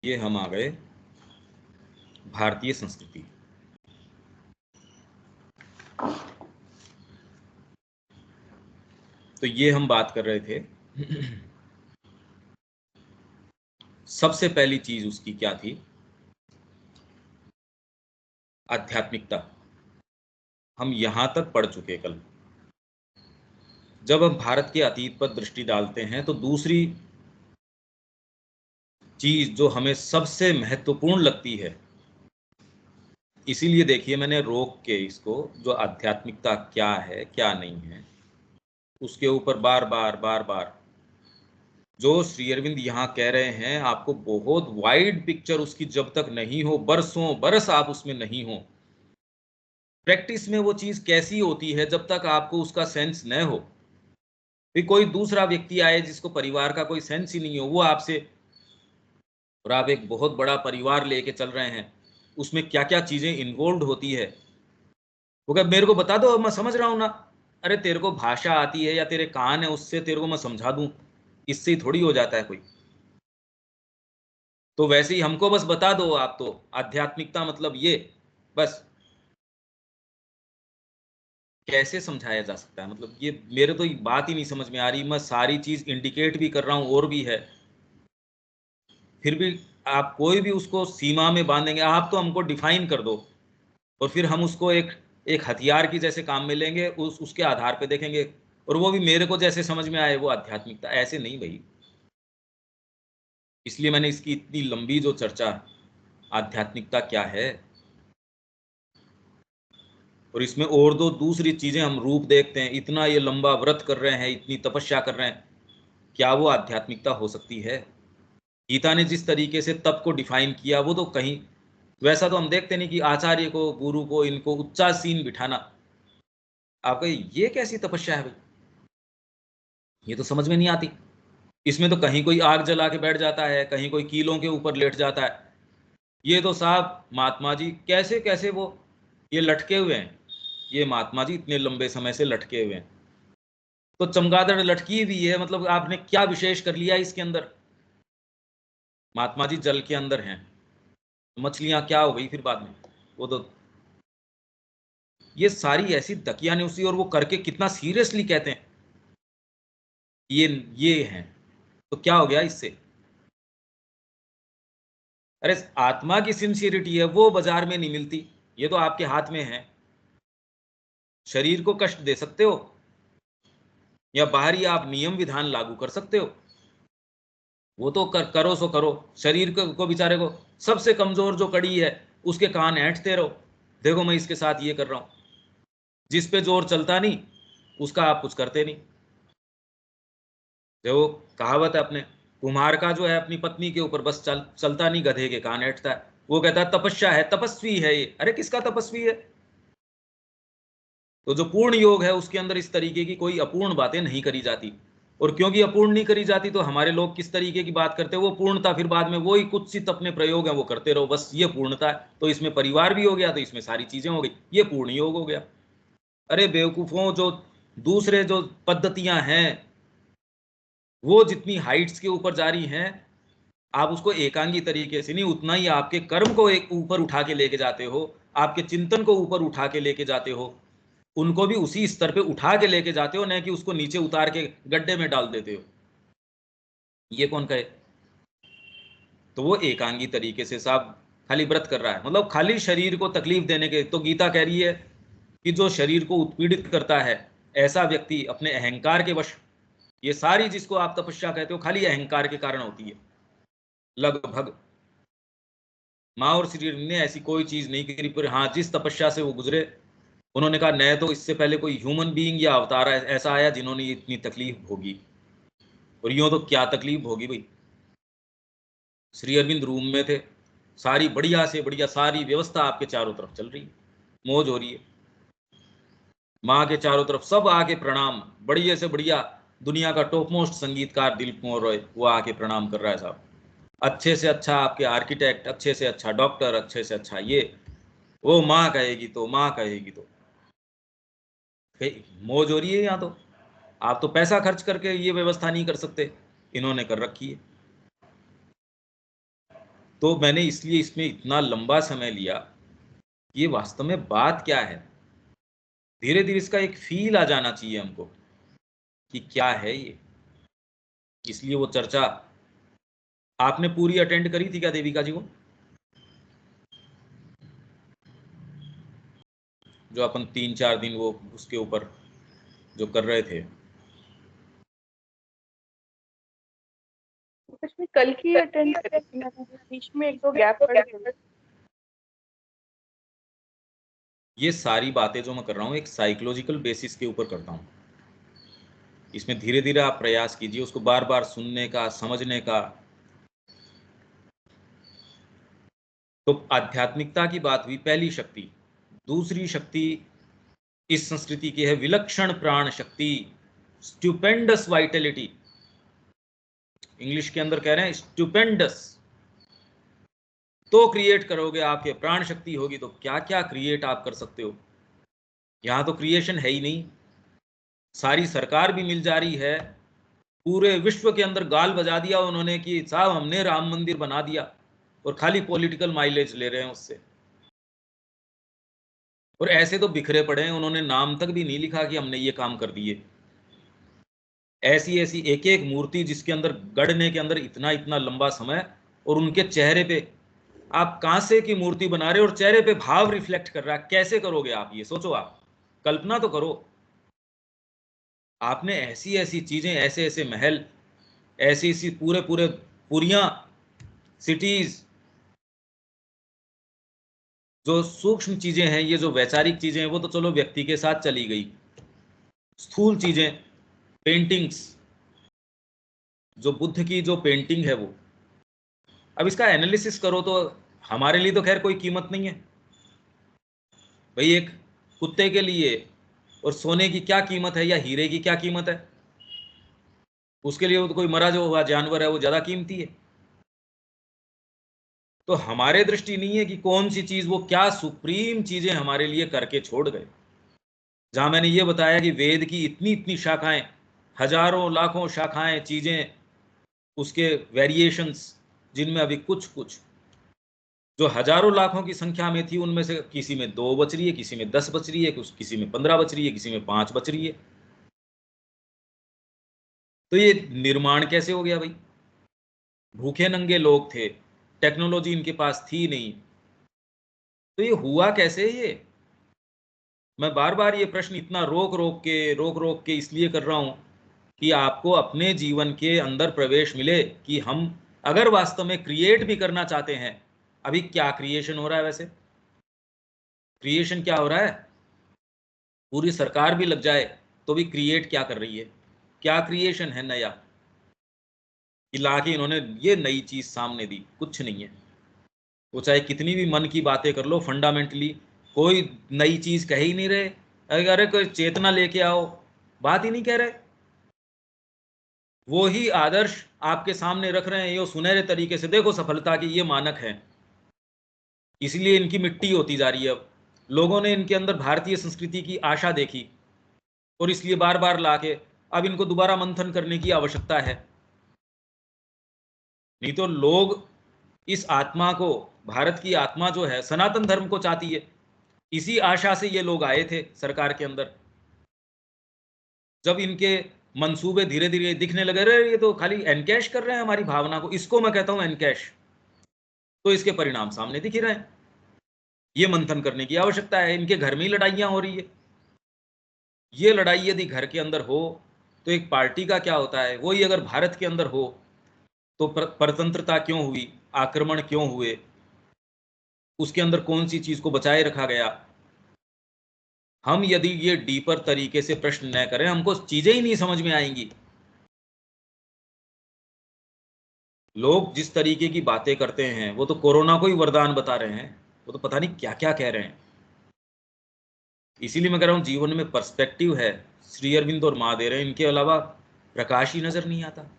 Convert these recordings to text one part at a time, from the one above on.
ये हम आ गए भारतीय संस्कृति। तो ये हम बात कर रहे थे सबसे पहली चीज उसकी क्या थी? आध्यात्मिकता। हम यहां तक पढ़ चुके कल। जब हम भारत के अतीत पर दृष्टि डालते हैं तो दूसरी चीज जो हमें सबसे महत्वपूर्ण लगती है, इसीलिए देखिए मैंने रोक के इसको, जो आध्यात्मिकता क्या है क्या नहीं है, उसके ऊपर बार बार बार बार जो श्री अरविंद यहाँ कह रहे हैं, आपको बहुत वाइड पिक्चर उसकी जब तक नहीं हो, बरसों बरस आप उसमें नहीं हो, प्रैक्टिस में वो चीज कैसी होती है जब तक आपको उसका सेंस न हो। फिर कोई दूसरा व्यक्ति आए जिसको परिवार का कोई सेंस ही नहीं हो, वो आपसे, और आप एक बहुत बड़ा परिवार लेके चल रहे हैं, उसमें क्या क्या चीजें इन्वॉल्व होती है, वो कहे मेरे को बता दो मैं समझ रहा हूं ना। अरे तेरे को भाषा आती है या तेरे कान है, उससे तेरे को मैं समझा दूं, इससे ही थोड़ी हो जाता है कोई। तो वैसे ही हमको बस बता दो आप, तो आध्यात्मिकता मतलब ये, बस कैसे समझाया जा सकता है? मतलब ये मेरे तो बात ही नहीं समझ में आ रही। मैं सारी चीज इंडिकेट भी कर रहा हूं और भी है, फिर भी आप कोई भी उसको सीमा में बांधेंगे। आप तो हमको डिफाइन कर दो और फिर हम उसको एक एक हथियार की जैसे काम में लेंगे, उसके आधार पे देखेंगे, और वो भी मेरे को जैसे समझ में आए वो आध्यात्मिकता। ऐसे नहीं भाई। इसलिए मैंने इसकी इतनी लंबी जो चर्चा, आध्यात्मिकता क्या है, और इसमें और दो दूसरी चीजें हम रूप देखते हैं, इतना ये लंबा व्रत कर रहे हैं, इतनी तपस्या कर रहे हैं, क्या वो आध्यात्मिकता हो सकती है? गीता ने जिस तरीके से तप को डिफाइन किया, वो तो कहीं वैसा तो हम देखते नहीं कि आचार्य को, गुरु को, इनको उच्चासीन बिठाना। आपका ये कैसी तपस्या है भाई? ये तो समझ में नहीं आती। इसमें तो कहीं कोई आग जला के बैठ जाता है, कहीं कोई कीलों के ऊपर लेट जाता है। ये तो साहब महात्मा जी कैसे कैसे वो ये लटके हुए हैं, ये महात्मा जी इतने लंबे समय से लटके हुए हैं। तो चमगादड़ लटकी भी है, मतलब आपने क्या विशेष कर लिया इसके अंदर? महात्मा जी जल के अंदर हैं, मछलियां क्या हो गई फिर बाद में? वो तो ये सारी ऐसी दकियानुसी, और वो करके कितना सीरियसली कहते हैं ये हैं। तो क्या हो गया इससे? अरे आत्मा की सिंसियरिटी है, वो बाजार में नहीं मिलती, ये तो आपके हाथ में है। शरीर को कष्ट दे सकते हो या बाहरी आप नियम विधान लागू कर सकते हो, वो तो करो सो करो। शरीर को बेचारे को, सबसे कमजोर जो कड़ी है, उसके कान ऐंठते रहो, देखो मैं इसके साथ ये कर रहा हूं। जिस पे जोर चलता नहीं, उसका आप कुछ करते नहीं। जो कहावत है अपने, कुम्हार का जो है अपनी पत्नी के ऊपर बस चलता नहीं, गधे के कान ऐंठता है। वो कहता है तपस्या है, तपस्वी है ये। अरे किसका तपस्वी है? तो जो पूर्ण योग है उसके अंदर इस तरीके की कोई अपूर्ण बातें नहीं करी जाती। और क्योंकि अपूर्ण नहीं करी जाती, तो हमारे लोग किस तरीके की बात करते हैं, वो पूर्णता, फिर बाद में वही कुत्सित अपने प्रयोग है वो करते रहो, बस ये पूर्णता है। तो इसमें परिवार भी हो गया, तो इसमें सारी चीजें हो गई, ये पूर्ण योग हो गया। अरे बेवकूफों, जो दूसरे जो पद्धतियां हैं, वो जितनी हाइट्स के ऊपर जा रही हैं, आप उसको एकांगी तरीके से नहीं, उतना ही आपके कर्म को एक ऊपर उठा के लेके जाते हो, आपके चिंतन को ऊपर उठा के लेके जाते हो, उनको भी उसी स्तर पे उठा के लेके जाते हो, न कि उसको नीचे उतार के गड्ढे में डाल देते हो। ये कौन कहे? तो वो एकांगी तरीके से साहब खाली व्रत कर रहा है, मतलब खाली शरीर को तकलीफ देने के। तो गीता कह रही है कि जो शरीर को उत्पीड़ित करता है, ऐसा व्यक्ति अपने अहंकार के वश, ये सारी जिसको आप तपस्या कहते हो, खाली अहंकार के कारण होती है लगभग। माँ और श्री ने ऐसी कोई चीज नहीं करी, पर हाँ जिस तपस्या से वो गुजरे, उन्होंने कहा न तो इससे पहले कोई ह्यूमन बीइंग या अवतार ऐसा आया जिन्होंने इतनी तकलीफ भोगी। और यूं तो क्या तकलीफ भोगी भाई। श्री अरविंद रूम में थे, सारी बढ़िया से बढ़िया सारी व्यवस्था आपके चारों तरफ चल रही है, मौज हो रही है, माँ के चारों तरफ सब आके प्रणाम, बढ़िया से बढ़िया दुनिया का टॉप मोस्ट संगीतकार दिलीप कुमार रॉय वो आके प्रणाम कर रहा है साहब। अच्छे से अच्छा आपके आर्किटेक्ट, अच्छे से अच्छा डॉक्टर, अच्छे से अच्छा ये, वो माँ कहेगी तो, माँ कहेगी तो मौज हो रही है यहाँ तो। आप तो पैसा खर्च करके ये व्यवस्था नहीं कर सकते, इन्होंने कर रखी है। तो मैंने इसलिए इसमें इतना लंबा समय लिया, ये वास्तव में बात क्या है। धीरे धीरे इसका एक फील आ जाना चाहिए हमको कि क्या है ये। इसलिए वो चर्चा आपने पूरी अटेंड करी थी क्या देविका जी? वो जो अपन 3-4 दिन वो उसके ऊपर जो कर रहे थे। कुछ भी कल की अटेंड करी थी मैंने, बीच में 1-2 गैप पड़ गए। ये सारी बातें जो मैं कर रहा हूँ एक साइकोलॉजिकल बेसिस के ऊपर करता हूँ। इसमें धीरे धीरे आप प्रयास कीजिए उसको बार बार सुनने का, समझने का। तो आध्यात्मिकता की बात हुई, पहली शक्ति। दूसरी शक्ति इस संस्कृति की है विलक्षण प्राण शक्ति, स्टुपेंडस वाइटलिटी। इंग्लिश के अंदर कह रहे हैं स्टुपेंडस। तो क्रिएट करोगे, आपके प्राण शक्ति होगी तो क्या क्या क्रिएट आप कर सकते हो। यहां तो क्रिएशन है ही नहीं। सारी सरकार भी मिल जा रही है, पूरे विश्व के अंदर गाल बजा दिया उन्होंने कि साहब हमने राम मंदिर बना दिया, और खाली पॉलिटिकल माइलेज ले रहे हैं उससे। और ऐसे तो बिखरे पड़े हैं, उन्होंने नाम तक भी नहीं लिखा कि हमने ये काम कर दिए। ऐसी ऐसी एक एक मूर्ति जिसके अंदर गढ़ने के अंदर इतना इतना लंबा समय, और उनके चेहरे पे आप कांसे की मूर्ति बना रहे हो और चेहरे पे भाव रिफ्लेक्ट कर रहा है। कैसे करोगे आप ये सोचो, आप कल्पना तो करो। आपने ऐसी ऐसी चीजें, ऐसे ऐसे महल, ऐसी ऐसी पूरे पूरे पुरियां, सिटीज, जो सूक्ष्म चीजें हैं, ये जो वैचारिक चीजें हैं वो तो चलो व्यक्ति के साथ चली गई। स्थूल चीजें, पेंटिंग्स, जो बुद्ध की जो पेंटिंग है वो, अब इसका एनालिसिस करो तो हमारे लिए तो खैर कोई कीमत नहीं है भाई। एक कुत्ते के लिए और सोने की क्या कीमत है, या हीरे की क्या कीमत है? उसके लिए वो तो कोई मरा जो हुआ जानवर है वो ज्यादा कीमती है। तो हमारे दृष्टि नहीं है कि कौन सी चीज, वो क्या सुप्रीम चीजें हमारे लिए करके छोड़ गए। जहां मैंने ये बताया कि वेद की इतनी इतनी शाखाएं, हजारों लाखों शाखाएं, चीजें, उसके वेरिएशंस, जिनमें अभी कुछ कुछ जो हजारों लाखों की संख्या में थी, उनमें से किसी में 2 बच रही है, किसी में 10 बच रही है, किसी में 15 बच रही है, किसी में 5 बच रही है। तो ये निर्माण कैसे हो गया भाई? भूखे नंगे लोग थे, टेक्नोलॉजी इनके पास थी नहीं, तो ये हुआ कैसे ये? मैं बार बार ये प्रश्न इतना रोक रोक के इसलिए कर रहा हूं कि आपको अपने जीवन के अंदर प्रवेश मिले कि हम अगर वास्तव में क्रिएट भी करना चाहते हैं। अभी क्या क्रिएशन हो रहा है वैसे? क्रिएशन क्या हो रहा है? पूरी सरकार भी लग जाए तो भी क्रिएट क्या कर रही है? क्या क्रिएशन है नया कि लाके इन्होंने ये नई चीज सामने दी? कुछ नहीं है। वो चाहे कितनी भी मन की बातें कर लो, फंडामेंटली कोई नई चीज कह ही नहीं रहे। अरे कोई चेतना लेके आओ, बात ही नहीं कह रहे। वो ही आदर्श आपके सामने रख रहे हैं, ये सुनहरे तरीके से देखो सफलता की ये मानक है। इसलिए इनकी मिट्टी होती जा रही है। अब लोगों ने इनके अंदर भारतीय संस्कृति की आशा देखी, और इसलिए बार बार लाके अब इनको दोबारा मंथन करने की आवश्यकता है। नहीं तो लोग इस आत्मा को, भारत की आत्मा जो है सनातन धर्म को चाहती है। इसी आशा से ये लोग आए थे सरकार के अंदर। जब इनके मंसूबे धीरे धीरे दिखने लगे, रहे ये तो खाली एनकैश कर रहे हैं हमारी भावना को, इसको मैं कहता हूं एनकैश, तो इसके परिणाम सामने दिख ही रहे हैं। ये मंथन करने की आवश्यकता है। इनके घर में ही लड़ाइयां हो रही है। ये लड़ाई यदि घर के अंदर हो तो एक पार्टी का क्या होता है, वही अगर भारत के अंदर हो तो परतंत्रता क्यों हुई, आक्रमण क्यों हुए, उसके अंदर कौन सी चीज को बचाए रखा गया। हम यदि ये डीपर तरीके से प्रश्न न करें, हमको चीजें ही नहीं समझ में आएंगी। लोग जिस तरीके की बातें करते हैं वो तो कोरोना को ही वरदान बता रहे हैं, वो तो पता नहीं क्या क्या कह रहे हैं। इसीलिए मैं कह रहा हूं जीवन में पर्सपेक्टिव है, श्री अरविंद और माँ दे रहे हैं, इनके अलावा प्रकाश ही नजर नहीं आता।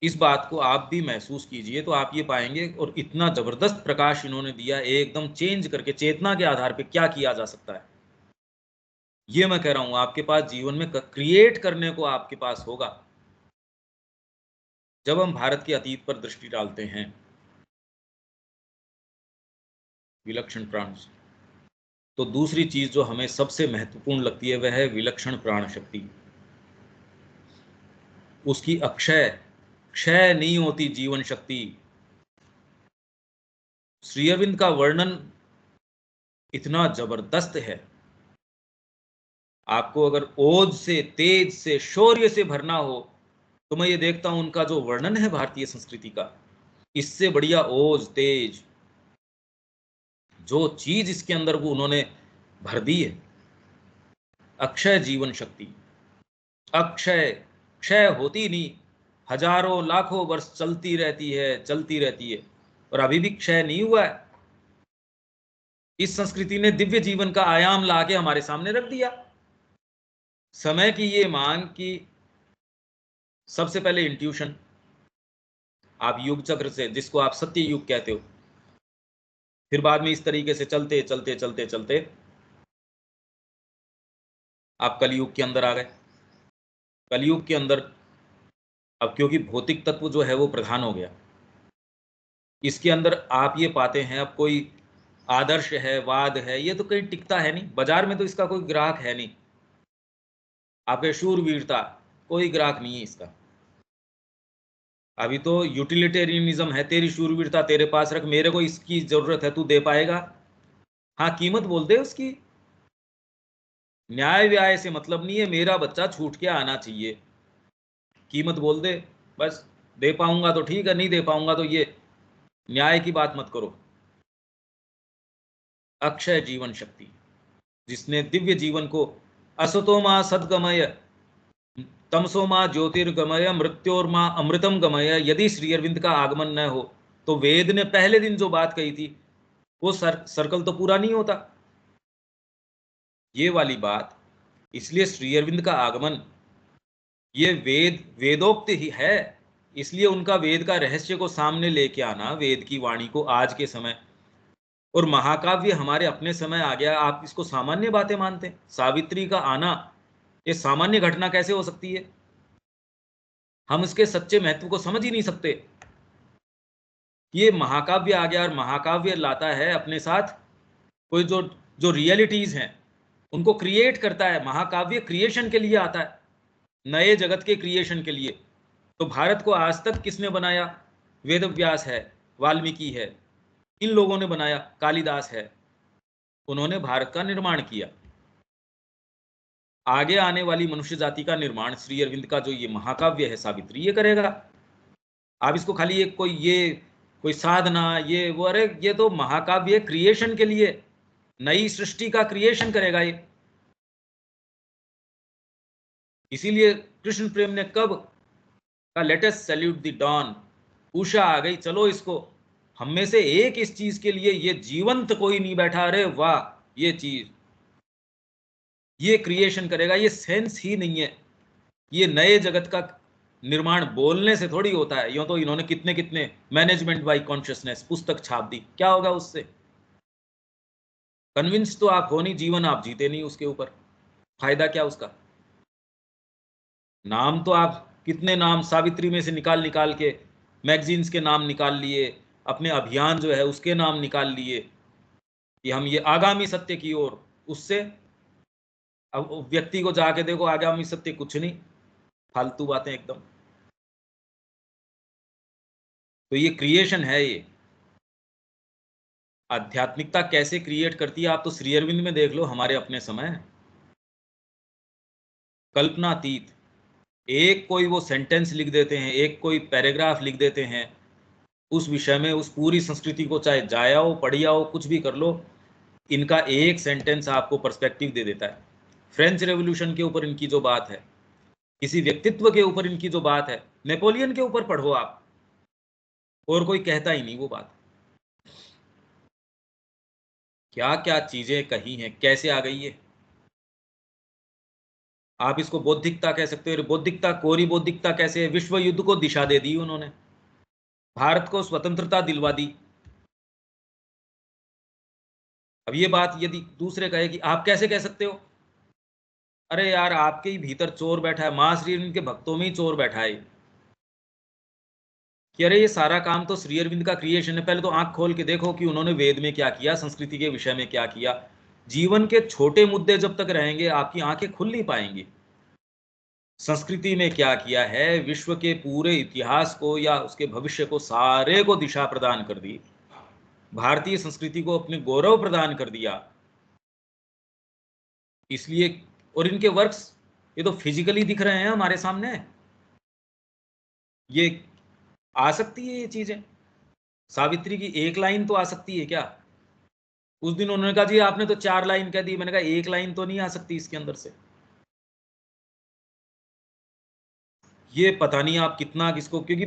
इस बात को आप भी महसूस कीजिए तो आप ये पाएंगे, और इतना जबरदस्त प्रकाश इन्होंने दिया एकदम चेंज करके, चेतना के आधार पे क्या किया जा सकता है। ये मैं कह रहा हूं आपके पास जीवन में क्रिएट करने को आपके पास होगा। जब हम भारत के अतीत पर दृष्टि डालते हैं, विलक्षण प्राण, तो दूसरी चीज जो हमें सबसे महत्वपूर्ण लगती है वह है विलक्षण प्राण शक्ति। उसकी अक्षय क्षय नहीं होती जीवन शक्ति। श्री अरविंद का वर्णन इतना जबरदस्त है। आपको अगर ओज से, तेज से, शौर्य से भरना हो तो मैं ये देखता हूं उनका जो वर्णन है भारतीय संस्कृति का, इससे बढ़िया ओज, तेज, जो चीज इसके अंदर वो उन्होंने भर दी है। अक्षय जीवन शक्ति, अक्षय, क्षय होती नहीं, हजारों लाखों वर्ष चलती रहती है, चलती रहती है, और अभी भी क्षय नहीं हुआ है। इस संस्कृति ने दिव्य जीवन का आयाम लाके हमारे सामने रख दिया। समय की ये मांग कि सबसे पहले इंट्यूशन, आप युग चक्र से, जिसको आप सत्य युग कहते हो, फिर बाद में इस तरीके से चलते चलते चलते चलते आप कलयुग के अंदर आ गए। कलयुग के अंदर अब क्योंकि भौतिक तत्व जो है वो प्रधान हो गया, इसके अंदर आप ये पाते हैं अब कोई आदर्श है, वाद है, ये तो कहीं टिकता है नहीं, बाजार में तो इसका कोई ग्राहक है नहीं। आपके शूरवीरता, कोई ग्राहक नहीं है इसका। अभी तो यूटिलिटेरियनिज्म है, तेरी शूरवीरता तेरे पास रख, मेरे को इसकी जरूरत है, तू दे पाएगा? हाँ, कीमत बोल दे उसकी। न्याय व्याय से मतलब नहीं है, मेरा बच्चा छूट के आना चाहिए, कीमत बोल दे बस। दे पाऊंगा तो ठीक है, नहीं दे पाऊंगा तो ये न्याय की बात मत करो। अक्षय जीवन शक्ति, जिसने दिव्य जीवन को असतोमा सद्गमय, तमसोमा ज्योतिर्गमय, मृत्योर्मा अमृतम गमय, यदि श्री अरविंद का आगमन न हो तो वेद ने पहले दिन जो बात कही थी वो सर्कल तो पूरा नहीं होता। ये वाली बात, इसलिए श्री अरविंद का आगमन ये वेदोक्त ही है। इसलिए उनका वेद का रहस्य को सामने लेके आना, वेद की वाणी को आज के समय, और महाकाव्य हमारे अपने समय आ गया, आप इसको सामान्य बातें मानते हैं। सावित्री का आना ये सामान्य घटना कैसे हो सकती है? हम इसके सच्चे महत्व को समझ ही नहीं सकते। ये महाकाव्य आ गया और महाकाव्य लाता है अपने साथ कोई जो जो रियलिटीज हैं उनको क्रिएट करता है। महाकाव्य क्रिएशन के लिए आता है, नए जगत के क्रिएशन के लिए। तो भारत को आज तक किसने बनाया? वेद व्यास है, वाल्मीकि है, इन लोगों ने बनाया, कालिदास है, उन्होंने भारत का निर्माण किया। आगे आने वाली मनुष्य जाति का निर्माण श्री अरविंद का जो ये महाकाव्य है सावित्री ये करेगा। आप इसको खाली एक कोई साधना ये वो, अरे ये तो महाकाव्य क्रिएशन के लिए, नई सृष्टि का क्रिएशन करेगा ये। इसीलिए कृष्ण प्रेम ने कब का latest salute the don, Usha आ गई, चलो इसको, हम में से एक इस चीज के लिए ये जीवंत कोई नहीं बैठा, अरे वाह ये चीज, ये क्रिएशन करेगा, ये सेंस ही नहीं है। ये नए जगत का निर्माण बोलने से थोड़ी होता है। यूं तो इन्होंने कितने कितने मैनेजमेंट बाय कॉन्शियसनेस पुस्तक छाप दी, क्या होगा उससे? कन्विंस तो आप हो नहीं, जीवन आप जीते नहीं उसके ऊपर, फायदा क्या उसका? नाम तो आप कितने नाम सावित्री में से निकाल निकाल के, मैगजीन्स के नाम निकाल लिए, अपने अभियान जो है उसके नाम निकाल लिए कि हम ये आगामी सत्य की ओर, उससे अब व्यक्ति को जाके देखो आगामी सत्य कुछ नहीं, फालतू बातें एकदम। तो ये क्रिएशन है। ये आध्यात्मिकता कैसे क्रिएट करती है आप तो श्री अरविंद में देख लो, हमारे अपने समय कल्पनातीत। एक कोई वो सेंटेंस लिख देते हैं, एक कोई पैराग्राफ लिख देते हैं उस विषय में, उस पूरी संस्कृति को चाहे जाया हो, पढ़िया हो, कुछ भी कर लो, इनका एक सेंटेंस आपको पर्सपेक्टिव दे देता है। फ्रेंच रेवोल्यूशन के ऊपर इनकी जो बात है, किसी व्यक्तित्व के ऊपर इनकी जो बात है, नेपोलियन के ऊपर पढ़ो आप, और कोई कहता ही नहीं वो बात। क्या क्या चीजें कही हैं, कैसे आ गई है। आप इसको बौद्धिकता कह सकते हो। बौद्धिकता, कोरी बौद्धिकता कैसे है? विश्व युद्ध को दिशा दे दी उन्होंने, भारत को स्वतंत्रता दिलवा दी। अब ये बात यदि दूसरे कहे कि आप कैसे कह सकते हो, अरे यार आपके ही भीतर चोर बैठा है, मां श्री के भक्तों में ही चोर बैठा है। कि अरे ये सारा काम तो श्री अरविंद का क्रिएशन है। पहले तो आंख खोल के देखो कि उन्होंने वेद में क्या किया, संस्कृति के विषय में क्या किया। जीवन के छोटे मुद्दे जब तक रहेंगे आपकी आंखें खुल नहीं पाएंगी। संस्कृति में क्या किया है, विश्व के पूरे इतिहास को या उसके भविष्य को सारे को दिशा प्रदान कर दी, भारतीय संस्कृति को अपने गौरव प्रदान कर दिया। इसलिए, और इनके वर्क्स ये तो फिजिकली दिख रहे हैं हमारे सामने, ये आ सकती है ये चीजें। सावित्री की एक लाइन तो आ सकती है क्या? उस दिन उन्होंने कहा जी आपने तो 4 लाइन कह दी, मैंने कहा एक लाइन तो नहीं आ सकती इसके अंदर से। ये पता नहीं आप कितना किसको, क्योंकि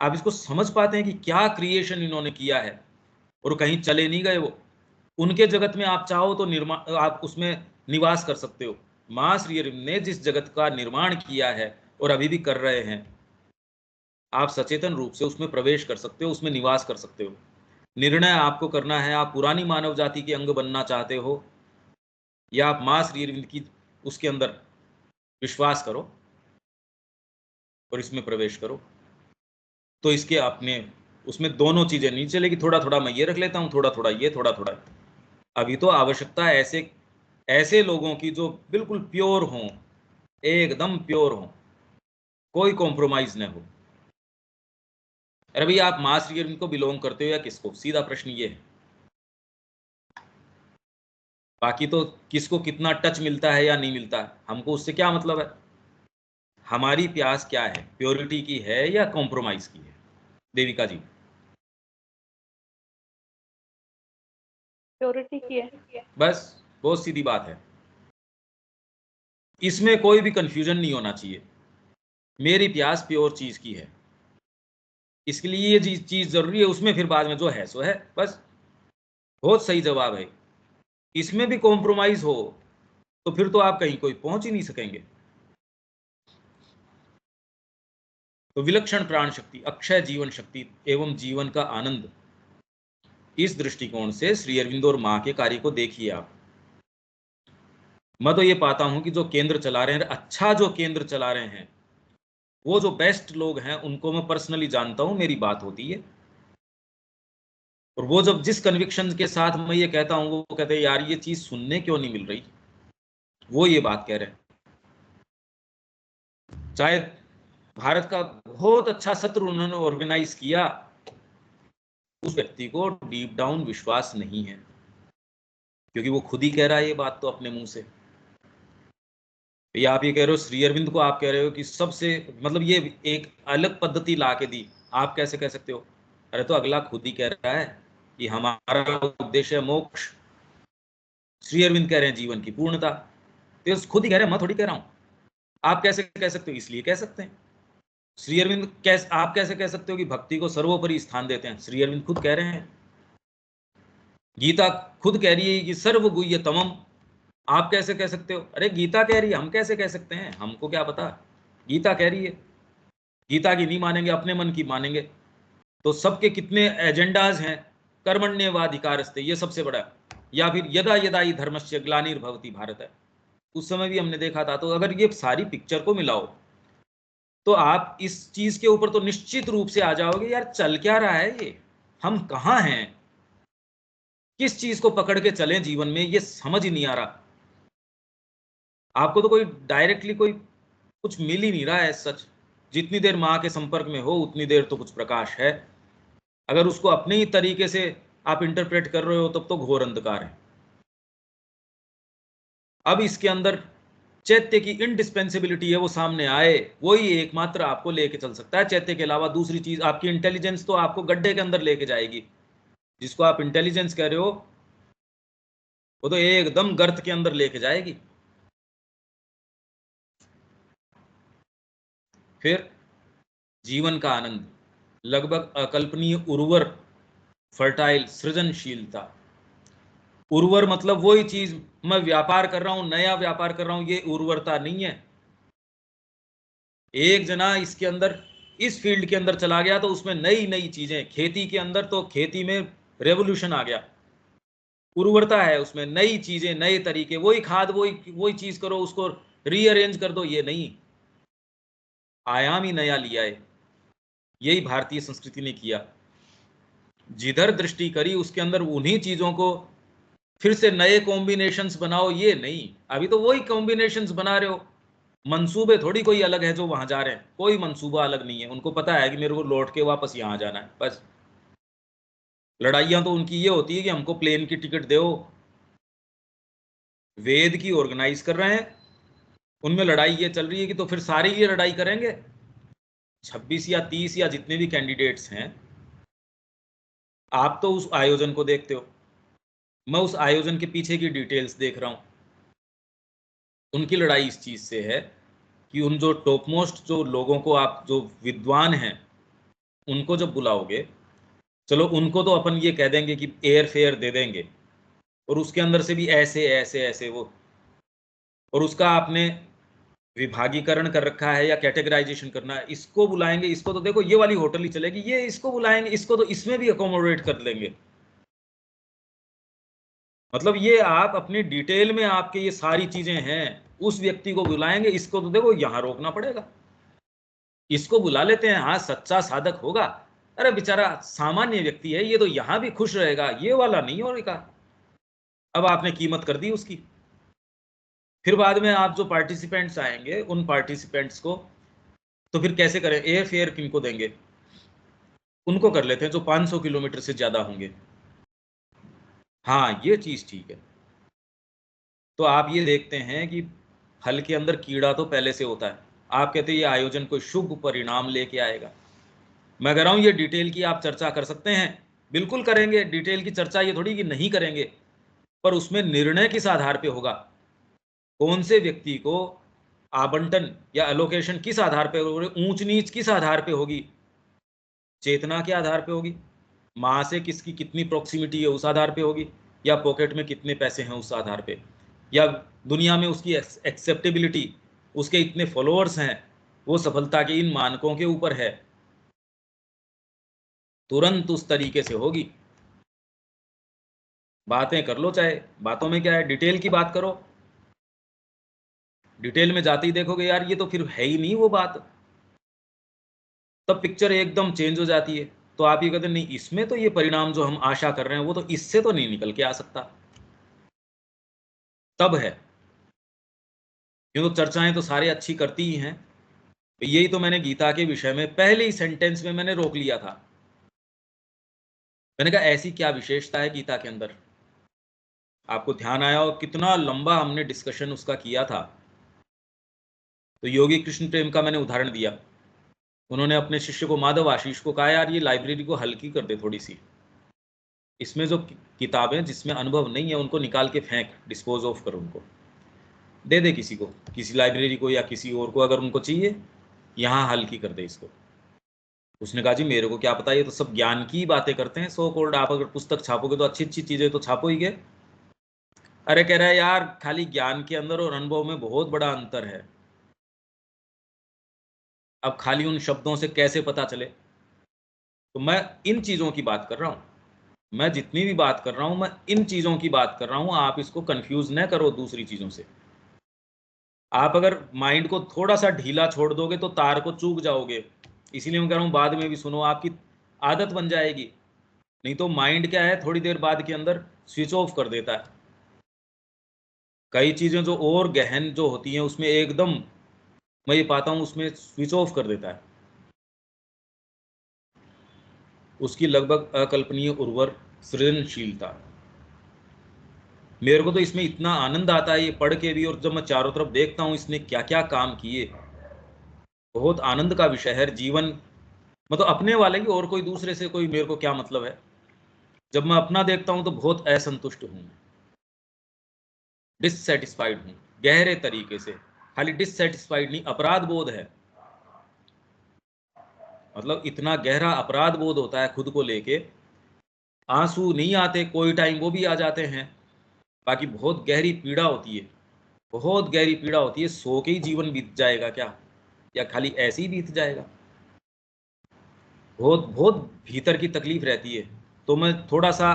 आप इसको समझ पाते हैं कि क्या क्रिएशन इन्होंने किया है, और कहीं चले नहीं गए वो। उनके जगत में आप चाहो तो निर्माण, आप उसमें निवास कर सकते हो। मां श्री अरविंद ने जिस जगत का निर्माण किया है और अभी भी कर रहे हैं, आप सचेतन रूप से उसमें प्रवेश कर सकते हो, उसमें निवास कर सकते हो। निर्णय आपको करना है, आप पुरानी मानव जाति के अंग बनना चाहते हो या आप मां श्री अरविंद की उसके अंदर विश्वास करो और इसमें प्रवेश करो। तो इसके अपने उसमें दोनों चीजें नहीं चलेगी, थोड़ा थोड़ा मैं ये रख लेता हूँ, थोड़ा थोड़ा ये, थोड़ा थोड़ा। अभी तो आवश्यकता ऐसे ऐसे लोगों की जो बिल्कुल प्योर हों, एकदम प्योर हों, कोई कॉम्प्रोमाइज न हो। अरे भाई आप मां श्री अरविंद को बिलोंग करते हो या किसको, सीधा प्रश्न ये है। बाकी तो किसको कितना टच मिलता है या नहीं मिलता है, हमको उससे क्या मतलब है। हमारी प्यास क्या है, प्योरिटी की है या कॉम्प्रोमाइज की है? देविका जी। प्योरिटी की है। बस, बहुत सीधी बात है, इसमें कोई भी कंफ्यूजन नहीं होना चाहिए। मेरी प्यास प्योर चीज की है, इसके लिए ये चीज जरूरी है, उसमें फिर बाद में जो है सो है। बस, बहुत सही जवाब है। इसमें भी कॉम्प्रोमाइज हो तो फिर तो आप कहीं कोई पहुंच ही नहीं सकेंगे। तो विलक्षण प्राण शक्ति, अक्षय जीवन शक्ति एवं जीवन का आनंद, इस दृष्टिकोण से श्री अरविंद और मां के कार्य को देखिए आप। मैं तो ये पाता हूं कि जो केंद्र चला रहे हैं, अच्छा जो केंद्र चला रहे हैं, वो जो बेस्ट लोग हैं उनको मैं पर्सनली जानता हूं, मेरी बात होती है। और वो जब जिस कन्विक्शन के साथ मैं ये कहता हूं, वो कहते हैं यार ये चीज सुनने क्यों नहीं मिल रही, वो ये बात कह रहे हैं। चाहे भारत का बहुत अच्छा सत्र उन्होंने ऑर्गेनाइज किया, उस व्यक्ति को डीप डाउन विश्वास नहीं है, क्योंकि वो खुद ही कह रहा है ये बात तो अपने मुंह से। या आप ये कह रहे हो श्री अरविंद को, आप कह रहे हो कि सबसे मतलब ये एक अलग पद्धति ला के दी, आप कैसे कह सकते हो? अरे तो अगला खुद ही कह रहा है कि हमारा उद्देश्य है मोक्ष, श्री अरविंद कह रहे हैं जीवन की पूर्णता, तो खुद ही कह रहे हैं, मैं थोड़ी कह रहा हूं। आप कैसे कह सकते हो? इसलिए कह सकते हैं। श्री अरविंद कैसे, आप कैसे कह सकते हो कि भक्ति को सर्वोपरि स्थान देते हैं? श्री अरविंद खुद कह रहे हैं। गीता खुद कह रही है कि सर्व गुह्य तमम, आप कैसे कह सकते हो? अरे गीता कह रही है, हम कैसे कह सकते हैं? हमको क्या पता, गीता कह रही है। गीता की नहीं मानेंगे, अपने मन की मानेंगे। तो सबके कितने एजेंडाज हैं, कर्मण्येवाधिकारस्ते ये सबसे बड़ा, या फिर यदा यदा ही धर्मस्य ग्लानिर्भवति भारत है, उस समय भी हमने देखा था। तो अगर ये सारी पिक्चर को मिलाओ तो आप इस चीज के ऊपर तो निश्चित रूप से आ जाओगे, यार चल क्या रहा है ये, हम कहाँ हैं, किस चीज को पकड़ के चलें जीवन में, ये समझ ही नहीं आ रहा। आपको तो कोई डायरेक्टली कोई कुछ मिल ही नहीं रहा है सच। जितनी देर मां के संपर्क में हो उतनी देर तो कुछ प्रकाश है, अगर उसको अपने ही तरीके से आप इंटरप्रेट कर रहे हो तब तो घोर अंधकार है। अब इसके अंदर चैत्य की इंडिस्पेंसिबिलिटी है, वो सामने आए, वही एकमात्र आपको लेके चल सकता है। चैत्य के अलावा दूसरी चीज, आपकी इंटेलिजेंस तो आपको गड्ढे के अंदर लेके जाएगी। जिसको आप इंटेलिजेंस कह रहे हो वो तो एकदम गर्त के अंदर लेके जाएगी। फिर जीवन का आनंद, लगभग अकल्पनीय उर्वर, फर्टाइल सृजनशीलता। उर्वर मतलब वही चीज, मैं व्यापार कर रहा हूं, नया व्यापार कर रहा हूं, ये उर्वरता नहीं है। एक जना इसके अंदर इस फील्ड के अंदर चला गया तो उसमें नई नई चीजें, खेती के अंदर तो खेती में रेवोल्यूशन आ गया, उर्वरता है उसमें, नई चीजें, नए तरीके, वही खाद वही वही चीज करो, उसको रीअरेंज कर दो, ये नहीं, आयाम ही नया लिया है। यही भारतीय संस्कृति ने किया। जिधर दृष्टि करी उसके अंदर उन्हीं चीजों को फिर से नए कॉम्बिनेशंस बनाओ, ये नहीं, अभी तो वही कॉम्बिनेशंस बना रहे हो। मंसूबे थोड़ी कोई अलग है जो वहां जा रहे हैं, कोई मंसूबा अलग नहीं है। उनको पता है कि मेरे को लौट के वापस यहां जाना है, बस। लड़ाइयां तो उनकी ये होती है कि हमको प्लेन की टिकट दो। वेद की ऑर्गेनाइज कर रहे हैं, उनमें लड़ाई ये चल रही है कि तो फिर सारे ये लड़ाई करेंगे। 26 या 30 या जितने भी कैंडिडेट्स हैं, आप तो उस आयोजन को देखते हो, मैं उस आयोजन के पीछे की डिटेल्स देख रहा हूं। उनकी लड़ाई इस चीज से है कि उन जो टॉप मोस्ट जो लोगों को, आप जो विद्वान हैं, उनको जब बुलाओगे, चलो उनको तो अपन ये कह देंगे कि एयर फेयर दे देंगे, और उसके अंदर से भी ऐसे ऐसे ऐसे वो, और उसका आपने विभागीकरण कर रखा है या कैटेगराइजेशन करना है। इसको बुलाएंगे, इसको तो देखो ये वाली होटल ही चलेगी, ये इसको बुलाएंगे, इसको तो इसमें भी अकोमोडेट कर लेंगे। मतलब ये आप अपनी डिटेल में आपके ये सारी चीजें हैं, उस व्यक्ति को बुलाएंगे, इसको तो देखो यहां रोकना पड़ेगा। इसको बुला लेते हैं, हाँ सच्चा साधक होगा, अरे बेचारा सामान्य व्यक्ति है, ये तो यहां भी खुश रहेगा, ये वाला नहीं होगा। अब आपने कीमत कर दी उसकी। फिर बाद में आप जो पार्टिसिपेंट्स आएंगे, उन पार्टिसिपेंट्स को तो फिर कैसे करें, एयर फेयर किनको देंगे? उनको कर लेते हैं जो 500 किलोमीटर से ज्यादा होंगे। हाँ, ये चीज ठीक है। तो आप ये देखते हैं कि फल के अंदर कीड़ा तो पहले से होता है। आप कहते हैं ये आयोजन कोई शुभ परिणाम लेके आएगा। मैं कह रहा हूं ये डिटेल की आप चर्चा कर सकते हैं, बिल्कुल करेंगे डिटेल की चर्चा, ये थोड़ी कि नहीं करेंगे, पर उसमें निर्णय किस आधार पे होगा, कौन से व्यक्ति को आवंटन या एलोकेशन किस आधार पे होगी, ऊंच नीच किस आधार पे होगी, चेतना के आधार पे होगी, माँ से किसकी कितनी प्रॉक्सिमिटी है उस आधार पे होगी, या पॉकेट में कितने पैसे हैं उस आधार पे, या दुनिया में उसकी एक्सेप्टेबिलिटी, उसके इतने फॉलोअर्स हैं, वो सफलता के इन मानकों के ऊपर है। तुरंत उस तरीके से होगी। बातें कर लो, चाहे बातों में क्या है, डिटेल की बात करो। डिटेल में जाते ही देखोगे यार ये तो फिर है ही नहीं वो बात, तब पिक्चर एकदम चेंज हो जाती है। तो आप ये कहते हैं नहीं, इसमें तो ये परिणाम जो हम आशा कर रहे हैं वो तो इससे तो नहीं निकल के आ सकता, तब है। क्यों, तो चर्चाएं तो सारे अच्छी करती ही हैं। यही तो मैंने गीता के विषय में पहले ही सेंटेंस में मैंने रोक लिया था। मैंने कहा ऐसी क्या विशेषता है गीता के अंदर। आपको ध्यान आया और कितना लंबा हमने डिस्कशन उसका किया था। तो योगी कृष्ण प्रेम का मैंने उदाहरण दिया। उन्होंने अपने शिष्य को माधव आशीष को कहा यार ये लाइब्रेरी को हल्की कर दे थोड़ी सी, इसमें जो किताबें जिसमें अनुभव नहीं है उनको निकाल के फेंक, डिस्पोज ऑफ कर, उनको दे दे किसी को, किसी लाइब्रेरी को या किसी और को अगर उनको चाहिए, यहाँ हल्की कर दे इसको। उसने कहा जी मेरे को क्या पता, ये तो सब ज्ञान की बातें करते हैं सो कॉल्ड, आप अगर पुस्तक छापोगे तो अच्छी अच्छी चीजें तो छापो ही गए। अरे कह रहा है यार खाली ज्ञान के अंदर और अनुभव में बहुत बड़ा अंतर है। अब खाली उन शब्दों से कैसे पता चले? तो मैं इन चीजों की बात कर रहा हूं, मैं जितनी भी बात कर रहा हूं मैं इन चीजों की बात कर रहा हूं। आप इसको कंफ्यूज न करो दूसरी चीजों से। आप अगर माइंड को थोड़ा सा ढीला छोड़ दोगे तो तार को चूक जाओगे। इसीलिए मैं कह रहा हूं बाद में भी सुनो, आपकी आदत बन जाएगी। नहीं तो माइंड क्या है, थोड़ी देर बाद के अंदर स्विच ऑफ कर देता है। कई चीजें जो और गहन जो होती हैं उसमें एकदम, मैं ये पाता हूं उसमें स्विच ऑफ कर देता है। उसकी लगभग अकल्पनीय उर्वर सृजनशीलता। मेरे को तो इसमें इतना आनंद आता है ये पढ़ के भी, और जब मैं चारों तरफ देखता हूँ इसने क्या क्या काम किए, बहुत आनंद का विषय है। जीवन मतलब अपने वाले की, और कोई दूसरे से कोई मेरे को क्या मतलब है। जब मैं अपना देखता हूं तो बहुत असंतुष्ट हूं, डिससेटिस्फाइड हूं गहरे तरीके से। खाली डिससेटिस्फाइड नहीं, अपराध बोध है। मतलब इतना गहरा अपराध बोध होता है खुद को लेके। आंसू नहीं आते, कोई टाइम वो भी आ जाते हैं, बाकी बहुत गहरी पीड़ा होती है, बहुत गहरी पीड़ा होती है। सो के ही जीवन बीत जाएगा क्या, या खाली ऐसे ही बीत जाएगा? बहुत बहुत भीतर की तकलीफ रहती है। तो मैं थोड़ा सा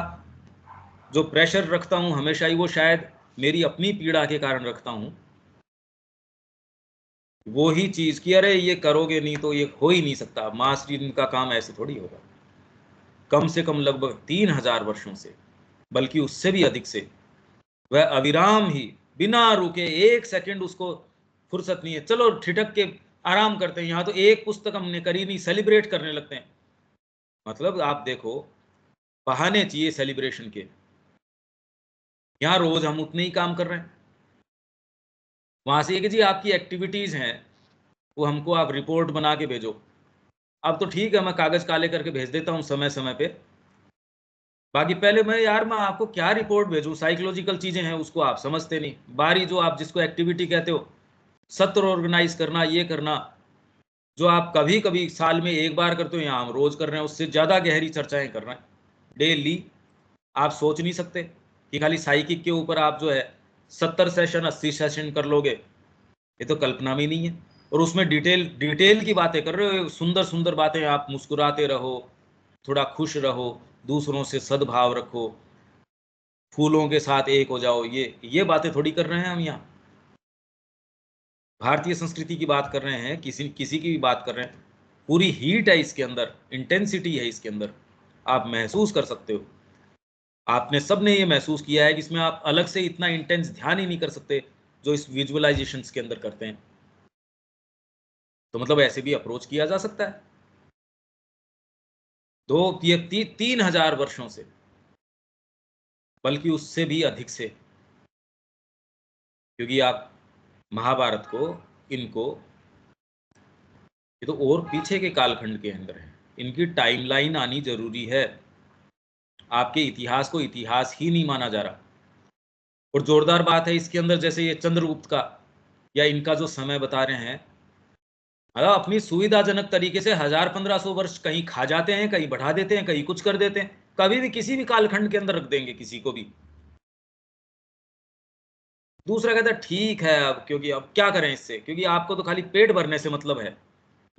जो प्रेशर रखता हूं हमेशा ही, वो शायद मेरी अपनी पीड़ा के कारण रखता हूं। वो ही चीज कि अरे ये करोगे नहीं तो ये हो ही नहीं सकता, मास रीडिंग का काम ऐसे थोड़ी होगा। कम से कम लगभग 3000 वर्षों से, बल्कि उससे भी अधिक से, वह अविराम ही बिना रुके, एक सेकंड उसको फुर्सत नहीं है, चलो ठिठक के आराम करते हैं, यहाँ तो एक पुस्तक हमने करी नहीं, सेलिब्रेट करने लगते हैं। मतलब आप देखो, बहाने चाहिए सेलिब्रेशन के, यहाँ रोज हम उतने ही काम कर रहे हैं। वहां से ये कि जी आपकी एक्टिविटीज हैं, वो हमको आप रिपोर्ट बना के भेजो। अब तो ठीक है, मैं कागज काले करके भेज देता हूँ समय समय पे, बाकी पहले मैं आपको क्या रिपोर्ट भेजूं, साइकोलॉजिकल चीजें हैं उसको आप समझते नहीं। बारी जो आप जिसको एक्टिविटी कहते हो, सत्र ऑर्गेनाइज करना, ये करना, जो आप कभी कभी साल में एक बार करते हो, यहाँ हम रोज कर रहे हैं, उससे ज्यादा गहरी चर्चाएं कर रहे हैं डेली। आप सोच नहीं सकते कि खाली साइकिक के ऊपर आप जो है 70 सेशन 80 सेशन कर लोगे, ये तो कल्पना में नहीं है। और उसमें डिटेल डिटेल की बातें कर रहे हो, सुंदर सुंदर बातें, आप मुस्कुराते रहो, थोड़ा खुश रहो, दूसरों से सद्भाव रखो, फूलों के साथ एक हो जाओ, ये बातें थोड़ी कर रहे हैं हम यहाँ। भारतीय संस्कृति की बात कर रहे हैं, किसी किसी की भी बात कर रहे हैं, पूरी हीट है इसके अंदर, इंटेंसिटी है इसके अंदर, आप महसूस कर सकते हो। आपने सबने ये महसूस किया है कि इसमें आप अलग से इतना इंटेंस ध्यान ही नहीं कर सकते जो इस विजुअलाइजेशंस के अंदर करते हैं। तो मतलब ऐसे भी अप्रोच किया जा सकता है। दो ये 3000 वर्षों से, बल्कि उससे भी अधिक से, क्योंकि आप महाभारत को, इनको, ये तो और पीछे के कालखंड के अंदर है, इनकी टाइमलाइन आनी जरूरी है। आपके इतिहास को इतिहास ही नहीं माना जा रहा। और जोरदार बात है इसके अंदर, जैसे ये चंद्रगुप्त का या इनका जो समय बता रहे हैं, मतलब अपनी सुविधाजनक तरीके से 1000-1500 वर्ष कहीं खा जाते हैं, कहीं बढ़ा देते हैं, कहीं कुछ कर देते हैं, कभी भी किसी भी कालखंड के अंदर रख देंगे किसी को भी। दूसरा कहता है ठीक है, अब क्योंकि अब क्या करें इससे, क्योंकि आपको तो खाली पेट भरने से मतलब है।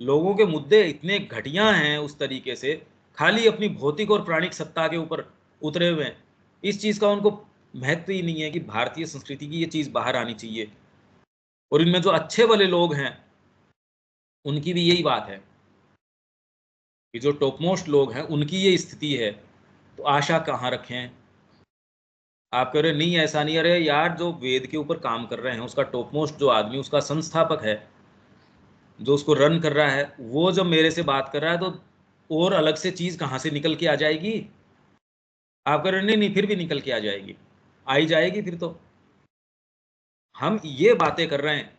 लोगों के मुद्दे इतने घटिया हैं उस तरीके से, खाली अपनी भौतिक और प्राणिक सत्ता के ऊपर उतरे हुए हैं। इस चीज का उनको महत्व ही नहीं है कि भारतीय संस्कृति की ये चीज बाहर आनी चाहिए। और इनमें जो अच्छे वाले लोग हैं, उनकी भी यही बात है कि जो टॉप मोस्ट लोग हैं उनकी ये स्थिति है, तो आशा कहाँ रखें। आप कह रहे नहीं ऐसा नहीं, अरे यार जो वेद के ऊपर काम कर रहे हैं, उसका टॉप मोस्ट जो आदमी, उसका संस्थापक है, जो उसको रन कर रहा है, वो जब मेरे से बात कर रहा है, तो और अलग से चीज कहाँ से निकल के आ जाएगी। आप कह रहे नहीं नहीं, फिर भी निकल के आ जाएगी, आई जाएगी फिर तो। हम ये बातें कर रहे हैं,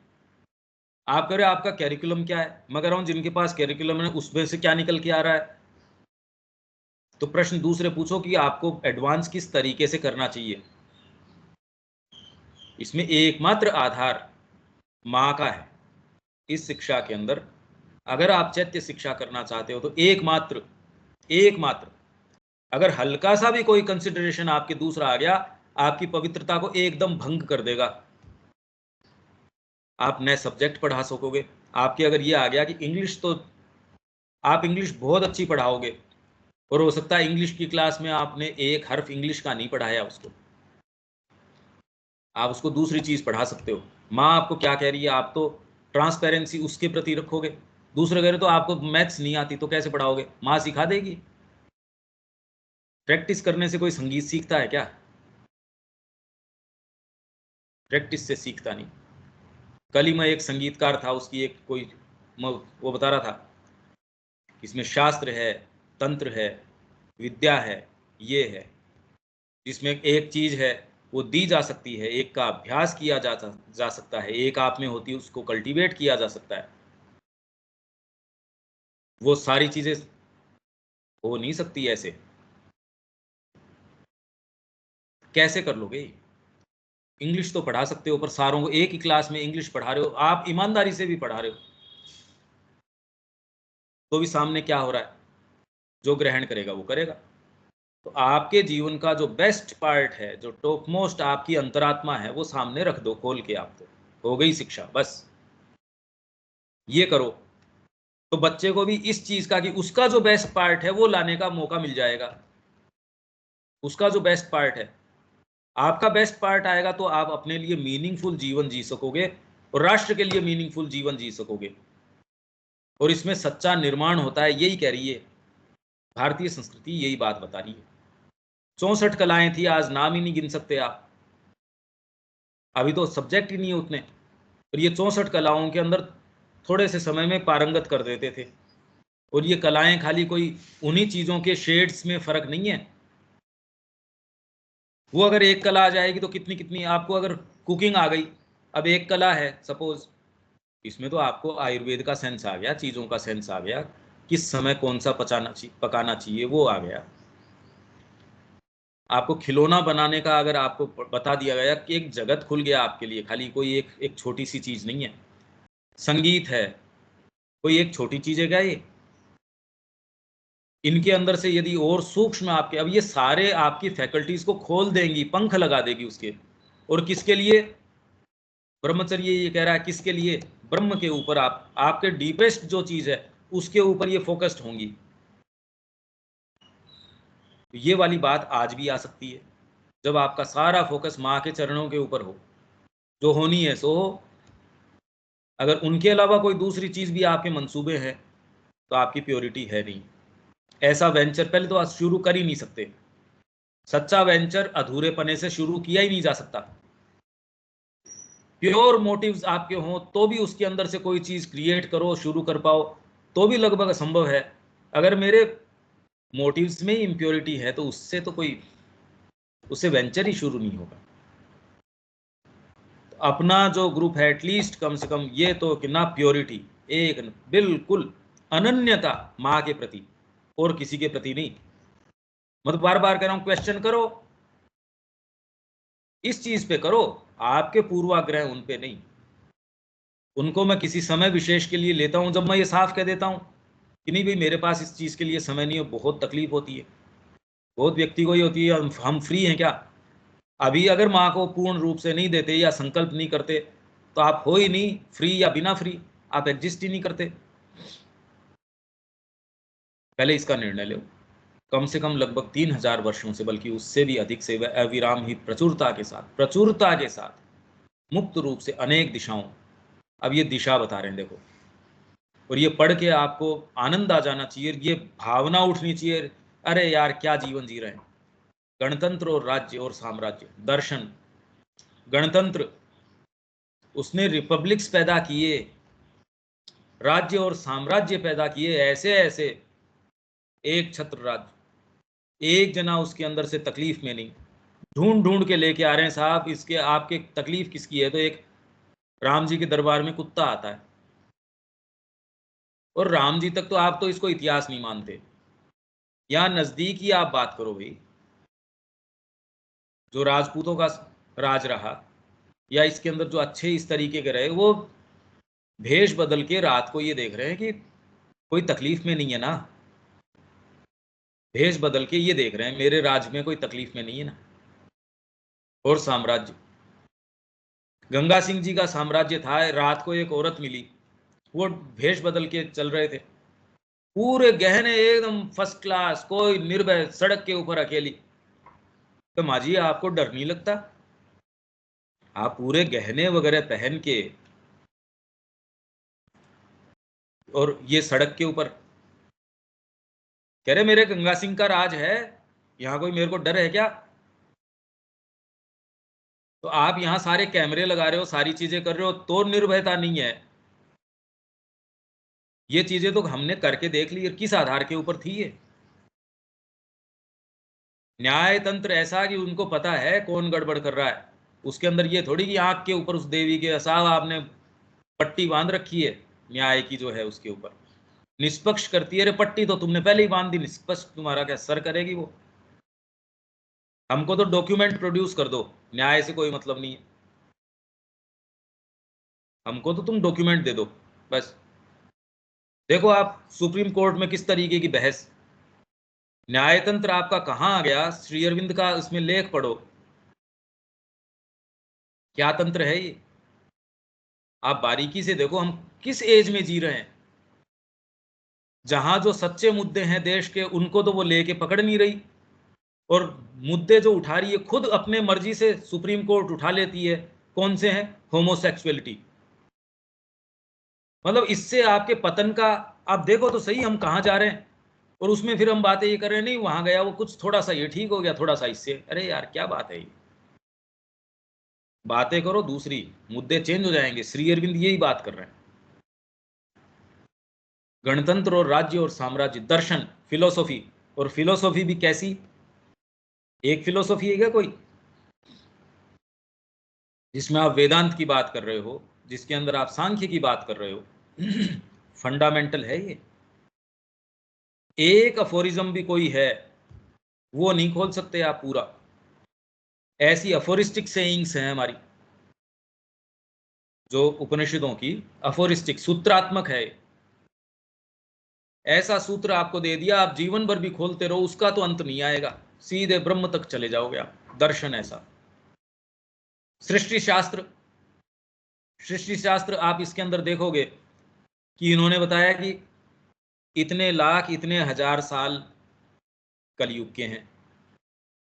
आप कह रहे आपका कैरिकुलम क्या है, मैं कह रहा हूं जिनके पास कैरिकुलम है उसमें से क्या निकल के आ रहा है। तो प्रश्न दूसरे पूछो कि आपको एडवांस किस तरीके से करना चाहिए। इसमें एकमात्र आधार माँ का है इस शिक्षा के अंदर। अगर आप चैत्य शिक्षा करना चाहते हो तो एकमात्र एकमात्र, अगर हल्का सा भी कोई कंसिडरेशन आपके दूसरा आ गया, आपकी पवित्रता को एकदम भंग कर देगा। आप नए सब्जेक्ट पढ़ा सकोगे। आपके अगर ये आ गया कि इंग्लिश, तो आप इंग्लिश बहुत अच्छी पढ़ाओगे, और हो सकता है इंग्लिश की क्लास में आपने एक हर्फ इंग्लिश का नहीं पढ़ाया उसको, आप उसको दूसरी चीज पढ़ा सकते हो। माँ आपको क्या कह रही है, आप तो ट्रांसपेरेंसी उसके प्रति रखोगे। दूसरे कह रहे तो आपको मैथ्स नहीं आती तो कैसे पढ़ाओगे, माँ सिखा देगी। प्रैक्टिस करने से कोई संगीत सीखता है क्या? प्रैक्टिस से सीखता नहीं। कल ही मैं एक संगीतकार था, उसकी एक कोई वो बता रहा था, इसमें शास्त्र है, तंत्र है, विद्या है, ये है, जिसमें एक चीज है वो दी जा सकती है, एक का अभ्यास किया जा सकता है, एक आप में होती है उसको कल्टीवेट किया जा सकता है। वो सारी चीजें हो नहीं सकती ऐसे, कैसे कर लोगे। इंग्लिश तो पढ़ा सकते हो, पर सारों को एक ही क्लास में इंग्लिश पढ़ा रहे हो, आप ईमानदारी से भी पढ़ा रहे हो, तो भी सामने क्या हो रहा है, जो ग्रहण करेगा वो करेगा। तो आपके जीवन का जो बेस्ट पार्ट है, जो टॉप मोस्ट आपकी अंतरात्मा है, वो सामने रख दो खोल के। आप तो हो गई शिक्षा, बस ये करो। तो बच्चे को भी इस चीज का कि उसका जो बेस्ट पार्ट है वो लाने का मौका मिल जाएगा। उसका जो बेस्ट पार्ट है, आपका बेस्ट पार्ट आएगा तो आप अपने लिए मीनिंगफुल जीवन जी सकोगे। और राष्ट्र के लिए मीनिंगफुल जीवन जी सकोगे, और इसमें सच्चा निर्माण होता है। यही कह रही है भारतीय संस्कृति, यही बात बता रही है। 64 कलाएं थी, आज नाम ही नहीं गिन सकते आप, अभी तो सब्जेक्ट ही नहीं है उतने, और ये 64 कलाओं के अंदर थोड़े से समय में पारंगत कर देते थे। और ये कलाएं खाली कोई उन्हीं चीजों के शेड्स में फर्क नहीं है। वो अगर एक कला आ जाएगी तो कितनी कितनी, आपको अगर कुकिंग आ गई, अब एक कला है सपोज, इसमें तो आपको आयुर्वेद का सेंस आ गया, चीजों का सेंस आ गया, किस समय कौन सा पकाना चाहिए वो आ गया। आपको खिलौना बनाने का अगर आपको बता दिया गया कि एक जगत खुल गया आपके लिए, खाली कोई एक छोटी सी चीज नहीं है। संगीत है, कोई एक छोटी चीज है क्या ये? इनके अंदर से यदि और सूक्ष्म आपके, अब ये सारे आपकी फैकल्टीज को खोल देंगी, पंख लगा देगी उसके। और किसके लिए? ब्रह्मचर्य ये कह रहा है किसके लिए? ब्रह्म के ऊपर, आपके डीपेस्ट जो चीज है उसके ऊपर ये फोकस्ड होंगी। ये वाली बात आज भी आ सकती है जब आपका सारा फोकस माँ के चरणों के ऊपर हो, जो होनी है सो हो। अगर उनके अलावा कोई दूसरी चीज भी आपके मंसूबे हैं तो आपकी प्योरिटी है नहीं। ऐसा वेंचर पहले तो आप शुरू कर ही नहीं सकते। सच्चा वेंचर अधूरे पने से शुरू किया ही नहीं जा सकता। प्योर मोटिव्स आपके हों तो भी उसके अंदर से कोई चीज क्रिएट करो, शुरू कर पाओ, तो भी लगभग असंभव है। अगर मेरे मोटिव्स में ही इम्प्योरिटी है तो उससे वेंचर ही शुरू नहीं होगा। तो अपना जो ग्रुप है एटलीस्ट कम से कम ये तो कि ना प्योरिटी, एक बिल्कुल अनन्यता माँ के प्रति और किसी के प्रति नहीं। मतलब बार बार कह रहा हूं, क्वेश्चन करो, इस चीज पे करो, आपके पूर्वाग्रह उन पे नहीं। उनको मैं किसी समय विशेष के लिए लेता हूं जब मैं ये साफ कह देता हूं कि नहीं भाई मेरे पास इस चीज के लिए समय नहीं है। बहुत तकलीफ होती है, बहुत व्यक्ति को ही होती है। हम फ्री हैं क्या? अभी अगर माँ को पूर्ण रूप से नहीं देते या संकल्प नहीं करते तो आप हो ही नहीं फ्री, या बिना फ्री आप एग्जिस्ट ही नहीं करते। पहले इसका निर्णय लो। कम से कम लगभग 3000 वर्षों से, बल्कि उससे भी अधिक से, वह अविराम ही प्रचुरता के साथ मुक्त रूप से अनेक दिशाओं, अब ये दिशा बता रहे हैं देखो। और ये पढ़ के आपको आनंद आ जाना चाहिए, ये भावना उठनी चाहिए, अरे यार क्या जीवन जी रहे हैं। गणतंत्र और राज्य और साम्राज्य, दर्शन, गणतंत्र उसने रिपब्लिक्स पैदा किए, राज्य और साम्राज्य पैदा किए, ऐसे ऐसे एक छत्र राज्य, एक जना उसके अंदर से तकलीफ में नहीं, ढूंढ ढूंढ के लेके आ रहे हैं साहब। इसके आपके तकलीफ किसकी है? तो एक राम जी के दरबार में कुत्ता आता है, और राम जी तक तो आप तो इसको इतिहास नहीं मानते। यहाँ नजदीक ही आप बात करो भाई, जो राजपूतों का राज रहा, या इसके अंदर जो अच्छे इस तरीके के रहे, वो भेष बदल के रात को ये देख रहे हैं कि कोई तकलीफ में नहीं है ना। भेष बदल के ये देख रहे हैं मेरे राज में कोई तकलीफ में नहीं है ना। और साम्राज्य, गंगा सिंह जी का साम्राज्य था, रात को एक औरत मिली, वो भेष बदल के चल रहे थे, पूरे गहने एकदम फर्स्ट क्लास, कोई निर्भय, सड़क के ऊपर अकेली। तो माँ जी आपको डर नहीं लगता? आप पूरे गहने वगैरह पहन के और ये सड़क के ऊपर कह रहे मेरे गंगा सिंह का राज है, यहाँ कोई मेरे को डर है क्या? तो आप यहाँ सारे कैमरे लगा रहे हो, सारी चीजें कर रहे हो, तो निर्भयता नहीं है। ये चीजें तो हमने करके देख ली, किस आधार के ऊपर थी ये? न्याय तंत्र ऐसा कि उनको पता है कौन गड़बड़ कर रहा है। उसके अंदर ये थोड़ी कि आंख के ऊपर उस देवी के साहब आपने पट्टी बांध रखी है, न्याय की जो है उसके ऊपर निष्पक्ष करती है। अरे पट्टी तो तुमने पहले ही बांध दी, निष्पक्ष तुम्हारा क्या सर करेगी वो? हमको तो डॉक्यूमेंट प्रोड्यूस कर दो, न्याय से कोई मतलब नहीं है। हमको तो तुम डॉक्यूमेंट दे दो बस। देखो आप सुप्रीम कोर्ट में किस तरीके की बहस, न्यायतंत्र आपका कहाँ आ गया? श्री अरविंद का उसमें लेख पढ़ो, क्या तंत्र है ये? आप बारीकी से देखो हम किस एज में जी रहे हैं, जहां जो सच्चे मुद्दे हैं देश के उनको तो वो लेके पकड़ नहीं रही, और मुद्दे जो उठा रही है खुद अपने मर्जी से सुप्रीम कोर्ट उठा लेती है। कौन से हैं? होमोसेक्सुअलिटी, मतलब इससे आपके पतन का आप देखो तो सही हम कहाँ जा रहे हैं, और उसमें फिर हम बातें ये कर रहे हैं, नहीं वहां गया वो कुछ थोड़ा सा ये ठीक हो गया, थोड़ा सा इससे, अरे यार क्या बात है ये, बातें करो दूसरी, मुद्दे चेंज हो जाएंगे। श्री अरविंद यही बात कर रहे हैं। गणतंत्र और राज्य और साम्राज्य, दर्शन, फिलोसॉफी, और फिलोसॉफी भी कैसी, एक फिलोसॉफी है क्या कोई जिसमें आप वेदांत की बात कर रहे हो, जिसके अंदर आप सांख्य की बात कर रहे हो? फंडामेंटल है ये। एक अफोरिज्म भी कोई है वो नहीं खोल सकते आप पूरा। ऐसी अफोरिस्टिक सेइंग्स हैं हमारी, जो उपनिषदों की अफोरिस्टिक सूत्रात्मक है। ऐसा सूत्र आपको दे दिया, आप जीवन भर भी खोलते रहो, उसका तो अंत नहीं आएगा, सीधे ब्रह्म तक चले जाओगे आप। दर्शन ऐसा। सृष्टि शास्त्र, सृष्टि शास्त्र आप इसके अंदर देखोगे कि इन्होंने बताया कि इतने लाख इतने हजार साल कलयुग के हैं।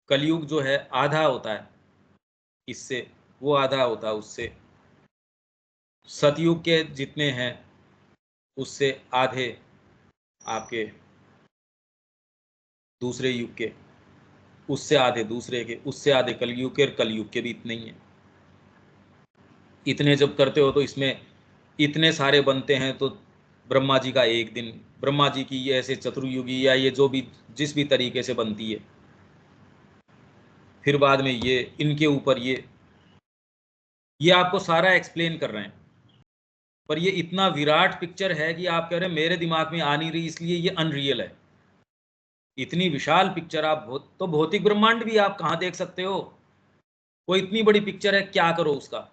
कलयुग जो है आधा होता है इससे, वो आधा होता है उससे। सतयुग के जितने हैं उससे आधे आपके दूसरे युग के, उससे आधे दूसरे के, उससे आधे कलयुग के, और कलयुग के भी इतने ही हैं। इतने जब करते हो तो इसमें इतने सारे बनते हैं, तो ब्रह्मा जी का एक दिन, ब्रह्मा जी की ये ऐसे चतुर्युगी या ये जो भी जिस भी तरीके से बनती है, फिर बाद में ये इनके ऊपर ये आपको सारा एक्सप्लेन कर रहे हैं। पर ये इतना विराट पिक्चर है कि आप कह रहे हैं मेरे दिमाग में आ नहीं रही, इसलिए ये अनरियल है। इतनी विशाल पिक्चर आप तो भौतिक ब्रह्मांड भी आप कहाँ देख सकते हो? वो इतनी बड़ी पिक्चर है, क्या करो उसका?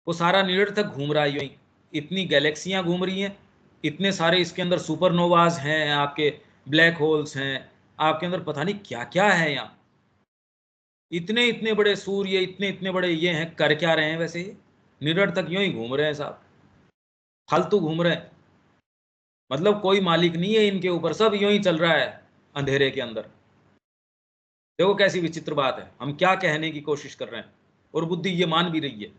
वो सारा निरर्थक घूम रहा है यूं ही। इतनी गैलेक्सियां घूम रही हैं, इतने सारे इसके अंदर सुपरनोवाज हैं, आपके ब्लैक होल्स हैं, आपके अंदर पता नहीं क्या क्या है यहाँ। इतने इतने बड़े सूर्य, इतने इतने बड़े ये हैं, कर क्या रहे हैं वैसे? ये निरर्थक यूं ही घूम रहे हैं साहब, फालतू घूम रहे हैं। मतलब कोई मालिक नहीं है इनके ऊपर, सब यूं ही चल रहा है अंधेरे के अंदर। देखो कैसी विचित्र बात है, हम क्या कहने की कोशिश कर रहे हैं और बुद्धि ये मान भी रही है।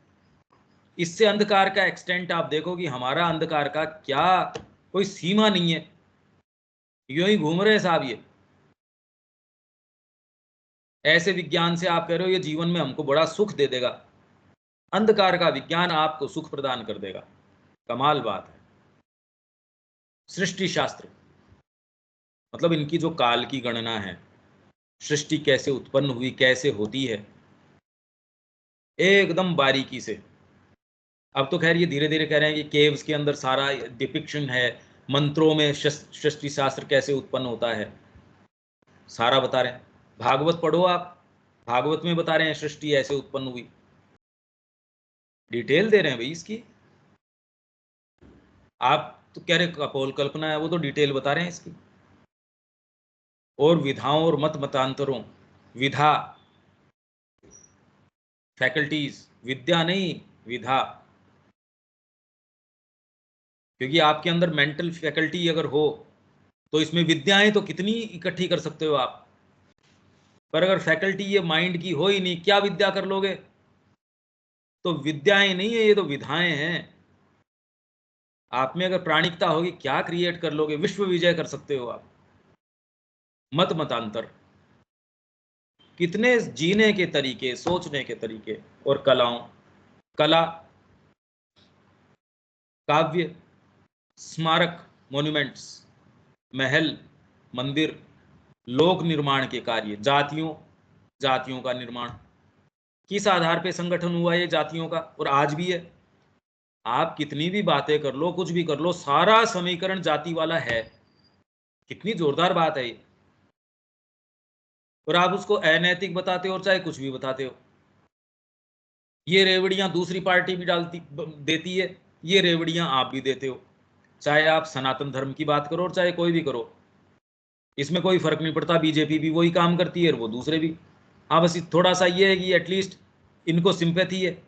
इससे अंधकार का एक्सटेंट आप देखो कि हमारा अंधकार का क्या कोई सीमा नहीं है, यूं ही घूम रहे हैं साहब ये। ऐसे विज्ञान से आप कह रहे हो ये जीवन में हमको बड़ा सुख दे देगा, अंधकार का विज्ञान आपको सुख प्रदान कर देगा। कमाल बात है। सृष्टि शास्त्र मतलब इनकी जो काल की गणना है, सृष्टि कैसे उत्पन्न हुई, कैसे होती है, एकदम बारीकी से। अब तो खैर ये धीरे धीरे कह रहे हैं कि केव्स के अंदर सारा डिपिक्शन है, मंत्रों में सृष्टि शास्त्र कैसे उत्पन्न होता है सारा बता रहे हैं। भागवत पढ़ो आप, भागवत में बता रहे हैं सृष्टि ऐसे उत्पन्न हुई, डिटेल दे रहे हैं भाई इसकी। आप तो कह रहे कपोल कल्पना है, वो तो डिटेल बता रहे हैं इसकी। और विधाओं और मत मतांतरों, विधा फैकल्टीज, विद्या नहीं विधा, क्योंकि आपके अंदर मेंटल फैकल्टी अगर हो तो इसमें विद्याएं तो कितनी इकट्ठी कर सकते हो आप। पर अगर फैकल्टी ये माइंड की हो ही नहीं, क्या विद्या कर लोगे? तो विद्याएं नहीं है ये, तो विधाएं हैं। आप में अगर प्राणिकता होगी, क्या क्रिएट कर लोगे, विश्व विजय कर सकते हो आप। मत मतांतर, कितने जीने के तरीके, सोचने के तरीके, और कलाओं, कला, काव्य, स्मारक, मॉन्यूमेंट्स, महल, मंदिर, लोक निर्माण के कार्य, जातियों, जातियों का निर्माण, किस आधार पे संगठन हुआ ये जातियों का, और आज भी है। आप कितनी भी बातें कर लो, कुछ भी कर लो, सारा समीकरण जाति वाला है। कितनी जोरदार बात है ये। और आप उसको अनैतिक बताते हो और चाहे कुछ भी बताते हो। ये रेवड़ियां दूसरी पार्टी भी डालती देती है, ये रेवड़ियां आप भी देते हो, चाहे आप सनातन धर्म की बात करो और चाहे कोई भी करो, इसमें कोई फर्क नहीं पड़ता। बीजेपी भी वही काम करती है और वो दूसरे भी। हाँ बस थोड़ा सा ये है कि एटलीस्ट इनको सिंपैथी है,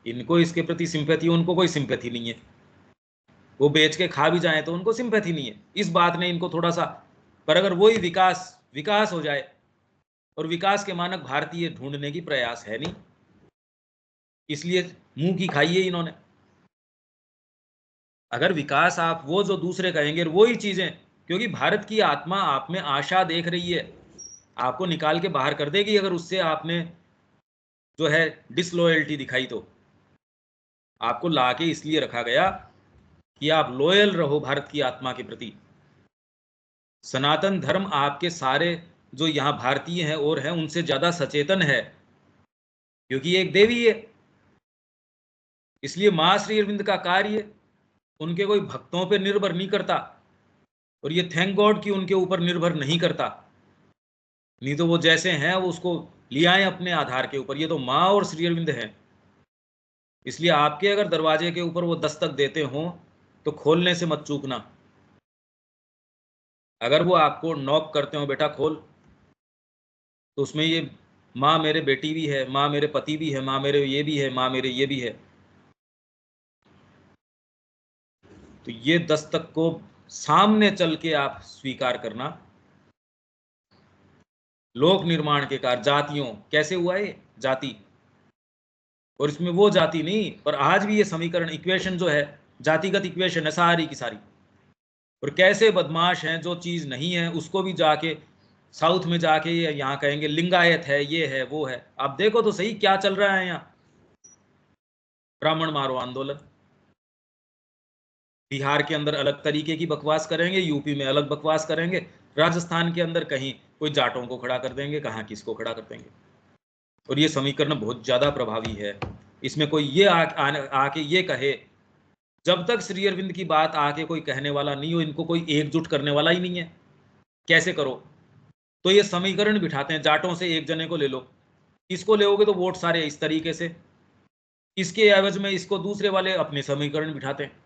इनको इसके प्रति सिंपैथी, उनको कोई सिंपैथी नहीं है। वो बेच के खा भी जाए तो उनको सिंपैथी नहीं है, इस बात ने इनको थोड़ा सा। पर अगर वही विकास विकास हो जाए, और विकास के मानक भारतीय ढूंढने की प्रयास है नहीं, इसलिए मुंह की खाई है इन्होंने। अगर विकास आप वो जो दूसरे कहेंगे वही चीजें, क्योंकि भारत की आत्मा आप में आशा देख रही है, आपको निकाल के बाहर कर देगी अगर उससे आपने जो है डिसलॉयल्टी दिखाई। तो आपको लाके इसलिए रखा गया कि आप लॉयल रहो भारत की आत्मा के प्रति। सनातन धर्म आपके सारे जो यहाँ भारतीय हैं और हैं उनसे ज्यादा सचेतन है, क्योंकि एक देवी है। इसलिए मां श्री अरविंद का कार्य उनके कोई भक्तों पे निर्भर नहीं करता, और ये थैंक गॉड कि उनके ऊपर निर्भर नहीं करता, नहीं तो वो जैसे हैं वो उसको ले आए अपने आधार के ऊपर। ये तो माँ और श्री अरविंद हैं। इसलिए आपके अगर दरवाजे के ऊपर वो दस्तक देते हों तो खोलने से मत चूकना। अगर वो आपको नॉक करते हो बेटा खोल, तो उसमें ये माँ मेरे बेटी भी है, माँ मेरे पति भी है, माँ मेरे ये भी है, माँ मेरे ये भी है, तो ये दस्तक को सामने चल के आप स्वीकार करना। लोक निर्माण के कार्य जातियों कैसे हुआ है जाति, और इसमें वो जाति नहीं, पर आज भी ये समीकरण इक्वेशन जो है जातिगत इक्वेशन है सारी की सारी। और कैसे बदमाश हैं, जो चीज नहीं है उसको भी जाके साउथ में जाके यहाँ कहेंगे लिंगायत है, ये है वो है। आप देखो तो सही क्या चल रहा है यहाँ। ब्राह्मण मारो आंदोलन, बिहार के अंदर अलग तरीके की बकवास करेंगे, यूपी में अलग बकवास करेंगे, राजस्थान के अंदर कहीं कोई जाटों को खड़ा कर देंगे, कहाँ किसको खड़ा कर देंगे। और ये समीकरण बहुत ज्यादा प्रभावी है। इसमें कोई ये आके ये कहे, जब तक श्री अरविंद की बात आके कोई कहने वाला नहीं हो, इनको कोई एकजुट करने वाला ही नहीं है। कैसे करो, तो ये समीकरण बिठाते हैं, जाटों से एक जने को ले लो, इसको लेोगे तो वोट सारे इस तरीके से, इसके एवज में इसको दूसरे वाले अपने समीकरण बिठाते हैं।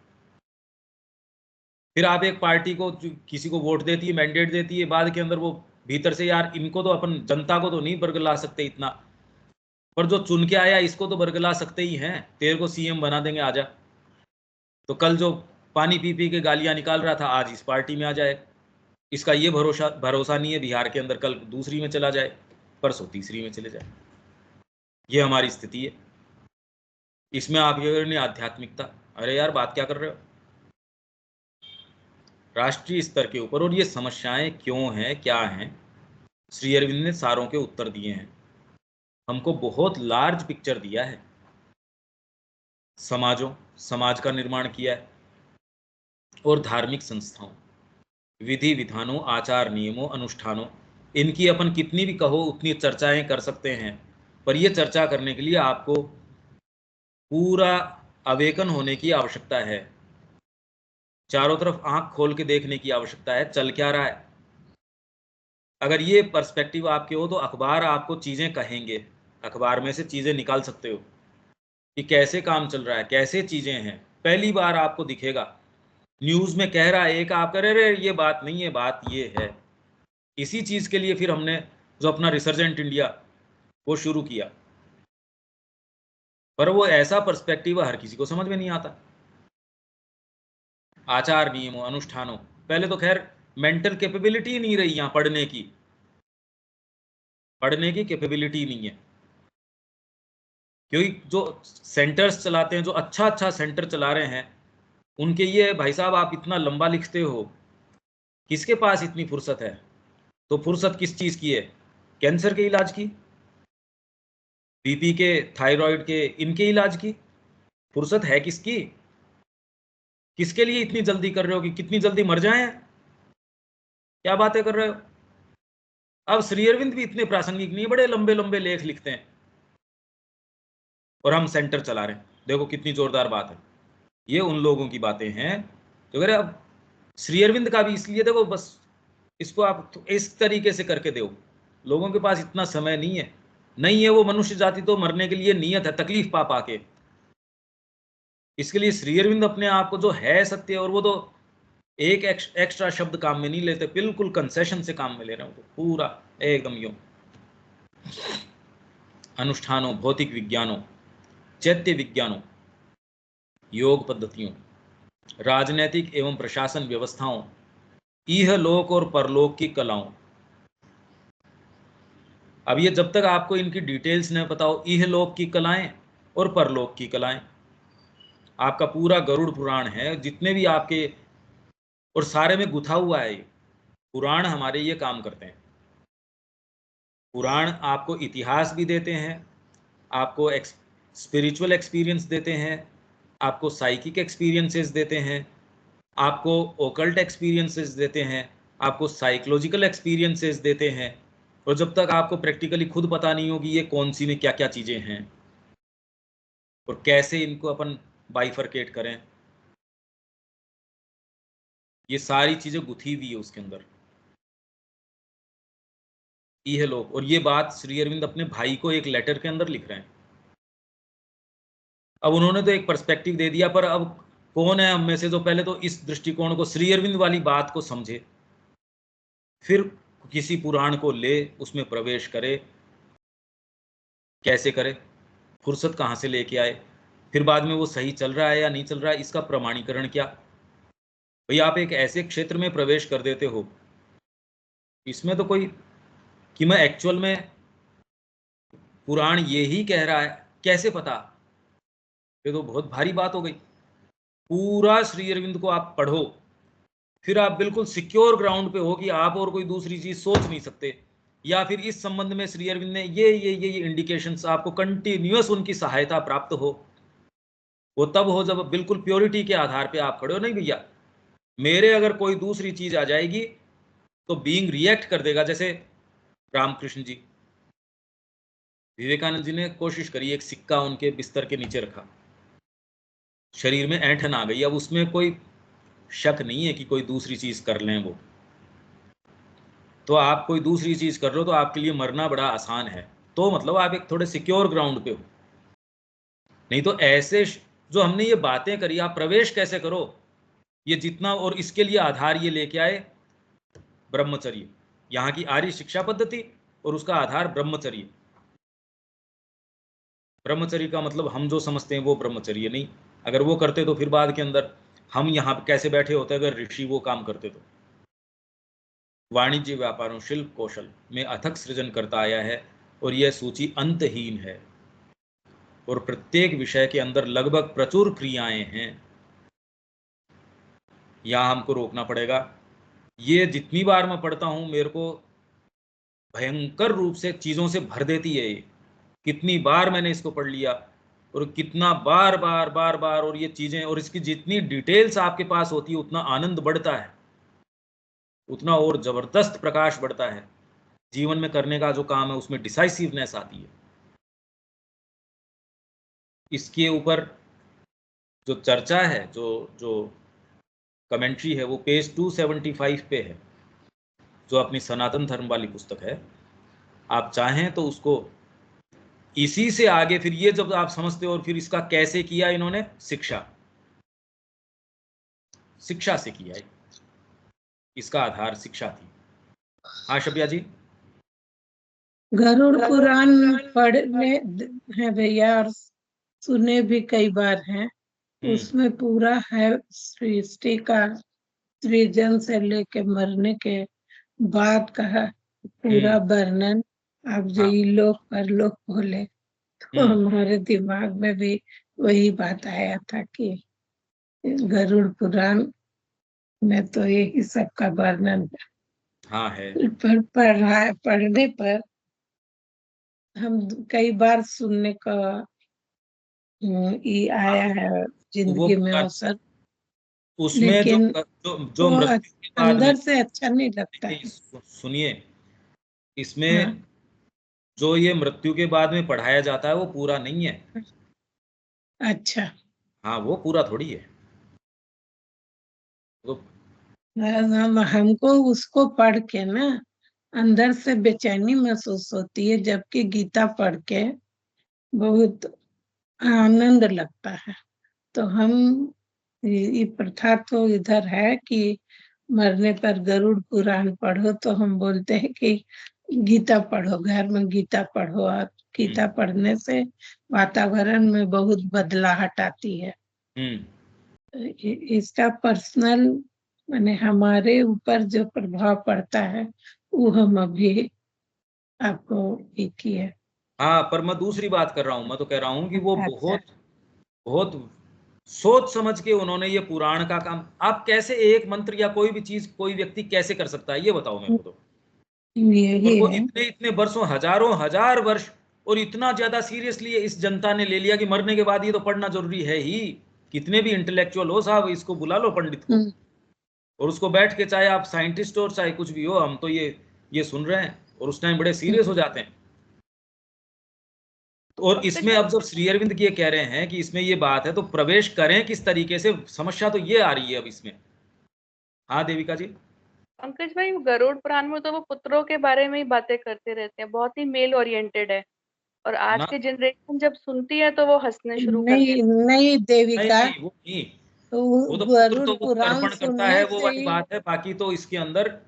फिर आप एक पार्टी को किसी को वोट देती है, मैंडेट देती है, बाद के अंदर वो भीतर से यार इनको तो अपन जनता को तो नहीं बरगला सकते इतना, पर जो चुन के आया इसको तो बरगला सकते ही हैं, तेरे को सीएम बना देंगे आजा। तो कल जो पानी पी पी के गालियां निकाल रहा था आज इस पार्टी में आ जाए, इसका ये भरोसा नहीं है बिहार के अंदर कल दूसरी में चला जाए, परसों तीसरी में चले जाए। ये हमारी स्थिति है। इसमें आप ये नहीं आध्यात्मिकता, अरे यार बात क्या कर रहे हो राष्ट्रीय स्तर के ऊपर, और ये समस्याएं क्यों हैं क्या हैं, श्री अरविंद ने सारों के उत्तर दिए हैं। हमको बहुत लार्ज पिक्चर दिया है, समाज का निर्माण किया है, और धार्मिक संस्थाओं, विधि विधानों, आचार नियमों, अनुष्ठानों, इनकी अपन कितनी भी कहो उतनी चर्चाएं कर सकते हैं। पर यह चर्चा करने के लिए आपको पूरा अवेकन होने की आवश्यकता है, चारों तरफ आंख खोल के देखने की आवश्यकता है, चल क्या रहा है। अगर ये पर्सपेक्टिव आपके हो तो अखबार आपको चीजें कहेंगे, अखबार में से चीजें निकाल सकते हो कि कैसे काम चल रहा है, कैसे चीजें हैं। पहली बार आपको दिखेगा न्यूज में कह रहा है एक, आप कह रहे ये बात नहीं है, बात ये है। इसी चीज के लिए फिर हमने जो अपना रिसर्जेंट इंडिया वो शुरू किया, पर वो ऐसा पर्सपेक्टिव हर किसी को समझ में नहीं आता। आचार नियमों, अनुष्ठानों, पहले तो खैर मेंटल कैपेबिलिटी नहीं रही यहाँ पढ़ने की कैपेबिलिटी नहीं है, क्योंकि जो सेंटर्स चलाते हैं, जो अच्छा अच्छा सेंटर चला रहे हैं, उनके ये भाई साहब आप इतना लंबा लिखते हो, किसके पास इतनी फुर्सत है। तो फुर्सत किस चीज की है, कैंसर के इलाज की, बीपी के, थायराइड के, इनके इलाज की फुर्सत है किसकी। किसके लिए इतनी जल्दी कर रहे हो कि कितनी जल्दी मर जाएं, क्या बातें कर रहे हो। अब श्री अरविंद भी इतने प्रासंगिक नहीं, बड़े लंबे लंबे लेख लिखते हैं, और हम सेंटर चला रहे हैं। देखो कितनी जोरदार बात है। ये उन लोगों की बातें हैं जो कह रहे अब श्री अरविंद का भी इसलिए देखो, बस इसको आप इस तरीके से करके दो। लोगों के पास इतना समय नहीं है, वो मनुष्य जाति तो मरने के लिए नियत है तकलीफ पा पा के। इसके लिए श्री अरविंद अपने आप को जो है सत्य, और वो तो एक एक्स्ट्रा शब्द काम में नहीं लेते, बिल्कुल कंसेशन से काम में ले रहे हो, तो पूरा एकदम यूं। अनुष्ठानों, भौतिक विज्ञानों, चैत्य विज्ञानों, योग पद्धतियों, राजनैतिक एवं प्रशासन व्यवस्थाओं, इहलोक और परलोक की कलाओं। अब ये जब तक आपको इनकी डिटेल्स न पता हो, इहलोक की कलाएं और परलोक की कलाएं, आपका पूरा गरुड़ पुराण है, जितने भी आपके, और सारे में गुथा हुआ है ये पुराण, हमारे ये काम करते हैं। पुराण आपको इतिहास भी देते हैं, आपको स्पिरिचुअल एक्सपीरियंस देते हैं, आपको साइकिक एक्सपीरियंसेस देते हैं, आपको ओकल्ट एक्सपीरियंसेस देते हैं, आपको साइकोलॉजिकल एक्सपीरियंसेस देते हैं। और जब तक आपको प्रैक्टिकली खुद पता नहीं होगी ये कौन सी में क्या क्या चीज़ें हैं और कैसे इनको अपन बाइफरकेट करें, ये सारी चीज़ें गुथी हुई है उसके अंदर। ये है लोग, और ये बात श्री अरविंद अपने भाई को एक लेटर के अंदर लिख रहे हैं। अब उन्होंने तो एक पर्सपेक्टिव दे दिया, पर अब कौन है हम में से जो पहले तो इस दृष्टिकोण को, श्री अरविंद वाली बात को समझे, फिर किसी पुराण को ले, उसमें प्रवेश करे। कैसे करे, फुर्सत कहाँ से लेके आए, फिर बाद में वो सही चल रहा है या नहीं चल रहा है, इसका प्रमाणीकरण क्या। भाई आप एक ऐसे क्षेत्र में प्रवेश कर देते हो, इसमें तो कोई कि मैं एक्चुअल में पुराण ये ही कह रहा है, कैसे पता, ये तो बहुत भारी बात हो गई। पूरा श्री अरविंद को आप पढ़ो, फिर आप बिल्कुल सिक्योर ग्राउंड पे हो कि आप और कोई दूसरी चीज सोच नहीं सकते, या फिर इस संबंध में श्री अरविंद ने ये इंडिकेशंस, आपको कंटिन्यूअस उनकी सहायता प्राप्त हो। वो तब हो जब बिल्कुल प्योरिटी के आधार पे आप खड़े हो। नहीं भैया, मेरे अगर कोई दूसरी चीज आ जाएगी तो बीइंग रिएक्ट कर देगा। जैसे रामकृष्ण जी, विवेकानंद जी ने कोशिश करी, एक सिक्का उनके बिस्तर के नीचे रखा, शरीर में ऐंठन आ गई। अब उसमें कोई शक नहीं है कि कोई दूसरी चीज कर लें वो, तो आप कोई दूसरी चीज कर रहे हो तो आपके लिए मरना बड़ा आसान है, तो मतलब आप एक थोड़े सिक्योर ग्राउंड पे हो। नहीं तो ऐसे जो हमने ये बातें करी, आप प्रवेश कैसे करो, ये जितना, और इसके लिए आधार ये लेके आए ब्रह्मचर्य, यहाँ की आर्य शिक्षा पद्धति, और उसका आधार ब्रह्मचर्य। ब्रह्मचर्य का मतलब हम जो समझते हैं वो ब्रह्मचर्य नहीं। अगर वो करते तो फिर बाद के अंदर हम यहाँ कैसे बैठे होते, अगर ऋषि वो काम करते तो। वाणिज्य व्यापारों शिल्प कौशल में अथक सृजन करता आया है, और यह सूची अंतहीन है, और प्रत्येक विषय के अंदर लगभग प्रचुर क्रियाएं हैं। यहाँ हमको रोकना पड़ेगा। ये जितनी बार मैं पढ़ता हूँ मेरे को भयंकर रूप से चीज़ों से भर देती है ये। कितनी बार मैंने इसको पढ़ लिया, और कितना बार बार बार बार, और ये चीज़ें, और इसकी जितनी डिटेल्स आपके पास होती है उतना आनंद बढ़ता है, उतना और ज़बरदस्त प्रकाश बढ़ता है। जीवन में करने का जो काम है उसमें डिसाइसिवनेस आती है। इसके ऊपर जो चर्चा है, जो जो कमेंट्री है, वो पेज 275 पे है, जो अपनी सनातन धर्म वाली पुस्तक है। आप चाहें तो उसको, इसी से आगे फिर ये जब आप समझते हो, और फिर इसका कैसे किया इन्होंने, शिक्षा से किया है, इसका आधार शिक्षा थी। हाँ शबिया जी। गरुड़ पुराण पढ़ने हैं भैया, और सुने भी कई बार हैं। उसमें पूरा है सृष्टि का सृजन से लेके मरने के बाद का पूरा वर्णन। आप जो इलोक परलोक बोले तो हमारे दिमाग में भी वही बात आया था कि गरुड़ पुराण में तो यही सब का वर्णन हाँ है। पर पढ़ने पर हम कई बार सुनने का ये आया है जिंदगी में अवसर, उसमें लेकिन जो मृत्यु के बाद में, अंदर से अच्छा नहीं लगता है। सुनिए, इसमें हाँ। जो ये मृत्यु के बाद में पढ़ाया जाता है वो पूरा नहीं है। अच्छा। हाँ, वो पूरा थोड़ी है तो। हमको उसको पढ़ के ना अंदर से बेचैनी महसूस होती है, जबकि गीता पढ़ के बहुत आनंद लगता है। तो हम ये प्रथा तो इधर है कि मरने पर गरुड़ पुराण पढ़ो, तो हम बोलते हैं कि गीता पढ़ो, घर में गीता पढ़ो। और गीता पढ़ने से वातावरण में बहुत बदलाहट आती है। इसका पर्सनल माने हमारे ऊपर जो प्रभाव पड़ता है वो हम अभी आपको एक ही है। हाँ, पर मैं दूसरी बात कर रहा हूँ। मैं तो कह रहा हूँ कि वो अच्छा। बहुत बहुत सोच समझ के उन्होंने ये पुराण का काम, आप कैसे एक मंत्र या कोई भी चीज कोई व्यक्ति कैसे कर सकता है ये बताओ मेरे को तो। और यही वो है। इतने इतने वर्षों, हजारों हजार वर्ष, और इतना ज्यादा सीरियसली इस जनता ने ले लिया कि मरने के बाद ये तो पढ़ना जरूरी है ही। कितने भी इंटेलेक्चुअल हो साहब, इसको बुला लो पंडित को, और उसको बैठ के, चाहे आप साइंटिस्ट हो चाहे कुछ भी हो, हम तो ये सुन रहे हैं, और उस टाइम बड़े सीरियस हो जाते हैं। और पंकज इसमें भाई, अब जब श्री अरविंद ये कह रहे हैं कि इसमें ये बात है, तो प्रवेश करें किस तरीके से, समस्या तो ये आ रही है अब इसमें। हाँ देविका जी। पंकज भाई, गरुड़ पुराण में तो वो पुत्रों के बारे में ही बातें करते रहते हैं, बहुत ही मेल ओरिएंटेड है। और आज ना, की जनरेशन जब सुनती है तो वो हंसने शुरू कर नहीं देती नहीं नहीं देविका, नहीं वो नहीं, तो वो तो पुत्र गरुड़ तो वो पुराण तर्पण करता सुनने है, वो से वाली ही। बात है। बाकी तो इसके अंदर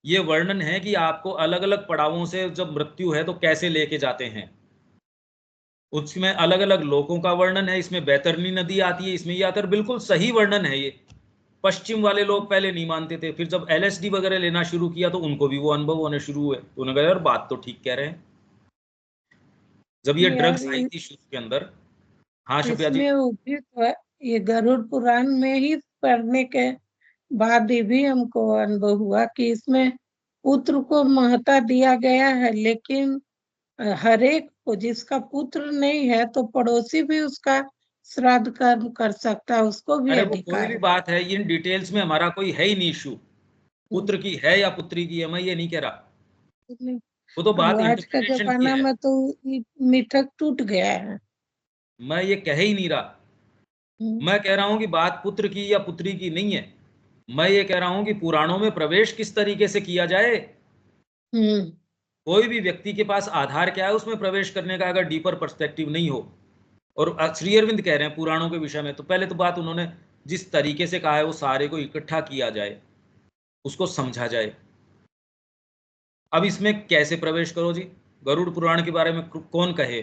ये वर्णन है कि आपको अलग अलग पड़ावों से जब मृत्यु है तो कैसे लेके जाते हैं, उसमें अलग अलग लोकों का वर्णन है। इसमें बैतरनी नदी आती है, इसमें ये आता है, बिल्कुल सही वर्णन है ये। पश्चिम वाले लोग पहले नहीं मानते थे, फिर जब एलएसडी वगैरह लेना शुरू किया तो उनको भी वो अनुभव होने शुरू हुए, तो उन्होंने कहा यार बात तो ठीक कह रहे हैं। जब ये यार ड्रग्स आई थी शुरू के अंदर। हाँ शिप्या जी। इसमें वो भी तो है, ये गरुड़ पुराण में ही पढ़ने के बाद ही भी हमको अनुभव हुआ कि इसमें पुत्र को महत्ता दिया गया है, लेकिन हर एक को, जिसका पुत्र नहीं है तो पड़ोसी भी उसका श्राद्ध कर्म कर सकता है, उसको भी अरे वो कोई अधिकार भी है। बात है, इन डिटेल्स में हमारा कोई है ही नहीं इशू, पुत्र की है या पुत्री की है, मैं ये नहीं कह रहा। वो तो अब बात आज का इंटरप्रिटेशन की जमाना है, में तो मिथक टूट गया है। मैं ये कह ही नहीं रहा। हम्म। मैं कह रहा हूं कि बात पुत्र की या पुत्री की नहीं है, मैं ये कह रहा हूं कि पुराणों में प्रवेश किस तरीके से किया जाए। हम्म। कोई भी व्यक्ति के पास आधार क्या है उसमें प्रवेश करने का, अगर डीपर पर्सपेक्टिव नहीं हो। और श्री अरविंद कह रहे हैं पुराणों के विषय में, तो पहले तो बात उन्होंने जिस तरीके से कहा है वो सारे को इकट्ठा किया जाए, उसको समझा जाए। अब इसमें कैसे प्रवेश करो जी, गरुड़ पुराण के बारे में कौन कहे,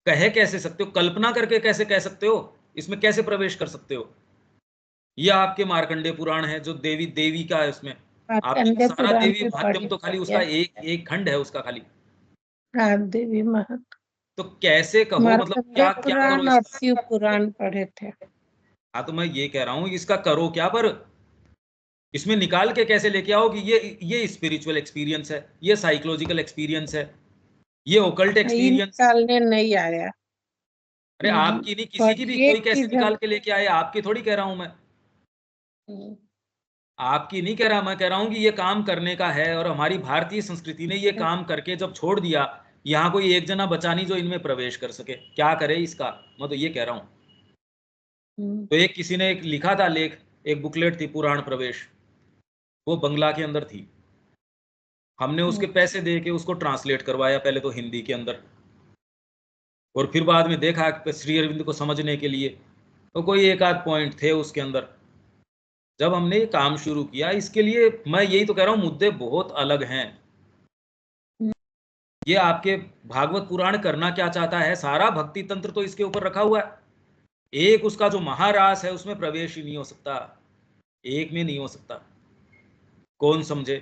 कहे कैसे सकते हो, कल्पना करके कैसे कह सकते हो, इसमें कैसे प्रवेश कर सकते हो। यह आपके मार्कंडेय पुराण है जो देवी देवी का है, उसमें आपके मार्कंडेय सारा पुराण देवी में भाग्यम पढ़े तो थे खाली उसका क्या? एक एक खंड है उसका खाली। रात देवी महत, तो कैसे कहो, मतलब मार्कंडेय क्या क्या करो पुराण और इसका। शिव पुराण पढ़े थे। हाँ तो मैं ये कह रहा हूँ इसका करो क्या, पर इसमें निकाल के कैसे लेके आओ कि ये स्पिरिचुअल एक्सपीरियंस है, ये साइकोलॉजिकल एक्सपीरियंस है, ये ओकल्ट ये एक्सपीरियंस। निकालने नहीं आया। अरे आपकी नहीं, किसी की भी, पढ़िए कोई कैसे किधर। निकाल के लेके आए, आपकी थोड़ी कह रहा हूं मैं, हम्म। आपकी नहीं कह रहा, मैं कह रहा हूं कि ये काम करने का है, और हमारी भारतीय संस्कृति ने ये काम करके जब छोड़ दिया, यहाँ कोई एक जना बचा नहीं जो इनमें प्रवेश कर सके, क्या करे इसका, मैं तो ये कह रहा हूँ। तो एक किसी ने एक लिखा था लेख, एक बुकलेट थी पुराण प्रवेश, वो बंगला के अंदर थी, हमने उसके पैसे दे के उसको ट्रांसलेट करवाया पहले तो हिंदी के अंदर, और फिर बाद में देखा कि श्री अरविंद को समझने के लिए तो कोई एक आध पॉइंट थे उसके अंदर। जब हमने ये काम शुरू किया, इसके लिए मैं यही तो कह रहा हूँ, मुद्दे बहुत अलग हैं। ये आपके भागवत पुराण करना क्या चाहता है, सारा भक्ति तंत्र तो इसके ऊपर रखा हुआ है। एक उसका जो महारास है उसमें प्रवेश ही नहीं हो सकता, एक में नहीं हो सकता। कौन समझे,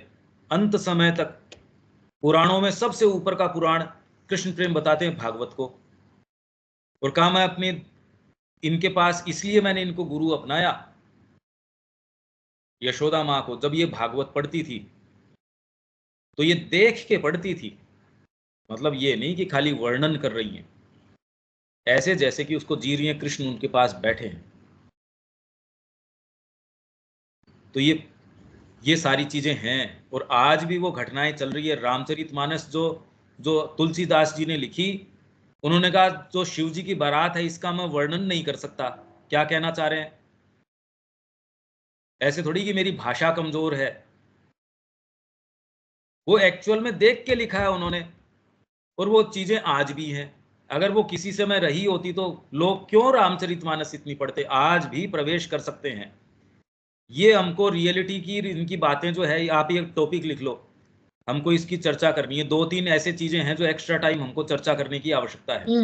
अंत समय तक पुराणों में सबसे ऊपर का पुराण कृष्ण प्रेम बताते हैं भागवत को। और कहा मैं अपने इनके पास इसलिए मैंने इनको गुरु अपनाया, यशोदा माँ को जब ये भागवत पढ़ती थी तो ये देख के पढ़ती थी, मतलब ये नहीं कि खाली वर्णन कर रही हैं, ऐसे जैसे कि उसको जी रही हैं, कृष्ण उनके पास बैठे हैं। तो ये सारी चीजें हैं, और आज भी वो घटनाएं चल रही है। रामचरितमानस जो जो तुलसीदास जी ने लिखी, उन्होंने कहा जो शिव जी की बारात है इसका मैं वर्णन नहीं कर सकता, क्या कहना चाह रहे हैं। ऐसे थोड़ी कि मेरी भाषा कमजोर है, वो एक्चुअल में देख के लिखा है उन्होंने, और वो चीजें आज भी हैं। अगर वो किसी समय रही होती तो लोग क्यों रामचरितमानस इतनी पढ़ते, आज भी प्रवेश कर सकते हैं। ये हमको रियलिटी की इनकी बातें जो है, आप ये टॉपिक लिख लो, हमको इसकी चर्चा करनी है। दो तीन ऐसे चीजें हैं जो एक्स्ट्रा टाइम हमको चर्चा करने की आवश्यकता है।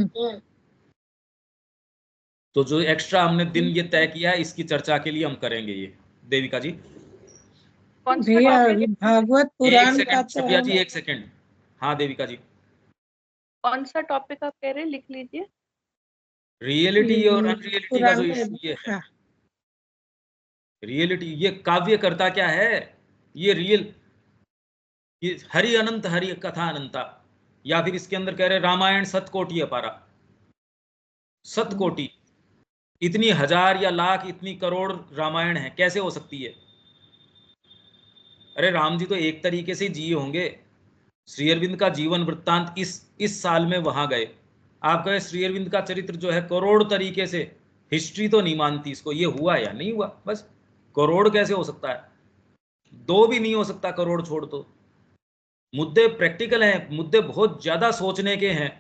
तो जो एक्स्ट्रा हमने दिन ये तय किया है, इसकी चर्चा के लिए हम करेंगे ये। देविका जी कौन सा भैया टॉपिक अभी है? भागवत एक पुराण का सेकंड, तो सफिया हम। जी एक सेकंड। हाँ देविका जी, कौन सा टॉपिक आप कह रहे हैं, लिख लीजिए। रियलिटी और अनरियलिटी का जो इशू ये है, हाँ, रियलिटी, ये काव्य करता क्या है, ये रियल, ये हरि अनंत हरि कथा अनंता, या फिर इसके अंदर कह रहे रामायण सतकोटि अपारा, सतकोटि, इतनी हजार या लाख इतनी करोड़ रामायण है, कैसे हो सकती है? अरे राम जी तो एक तरीके से जिए होंगे। श्री अरविंद का जीवन वृत्तांत इस साल में वहां गए, आप कहे श्री अरविंद का चरित्र जो है करोड़ तरीके से, हिस्ट्री तो नहीं मानती इसको, ये हुआ या नहीं हुआ, बस करोड़ कैसे हो सकता है? दो भी नहीं हो सकता करोड़, छोड़ दो। मुद्दे प्रैक्टिकल हैं, मुद्दे बहुत ज्यादा सोचने के हैं,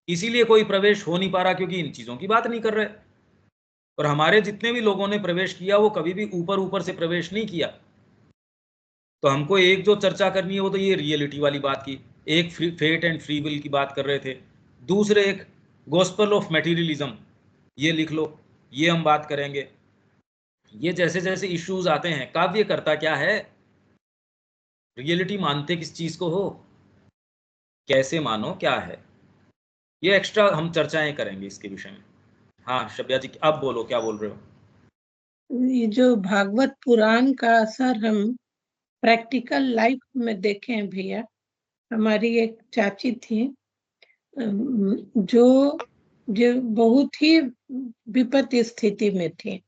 इसीलिए कोई प्रवेश हो नहीं पा रहा, क्योंकि इन चीजों की बात नहीं कर रहे। और हमारे जितने भी लोगों ने प्रवेश किया वो कभी भी ऊपर ऊपर से प्रवेश नहीं किया। तो हमको एक जो चर्चा करनी है वो तो ये रियलिटी वाली बात की, एक फेट एंड फ्री विल की बात कर रहे थे, दूसरे एक गॉस्पेल ऑफ मटेरियलिज्म, ये लिख लो, ये हम बात करेंगे। ये जैसे जैसे इश्यूज आते हैं, काव्य करता क्या है, रियलिटी मानते किस चीज को हो, कैसे मानो, क्या है, ये एक्स्ट्रा हम चर्चाएं करेंगे इसके विषय में। हाँ शब्या जी, आप बोलो, क्या बोल रहे हो? ये जो भागवत पुराण का असर हम प्रैक्टिकल लाइफ में देखे हैं भैया। हमारी एक चाची थी जो बहुत ही विपत्ति स्थिति में थी।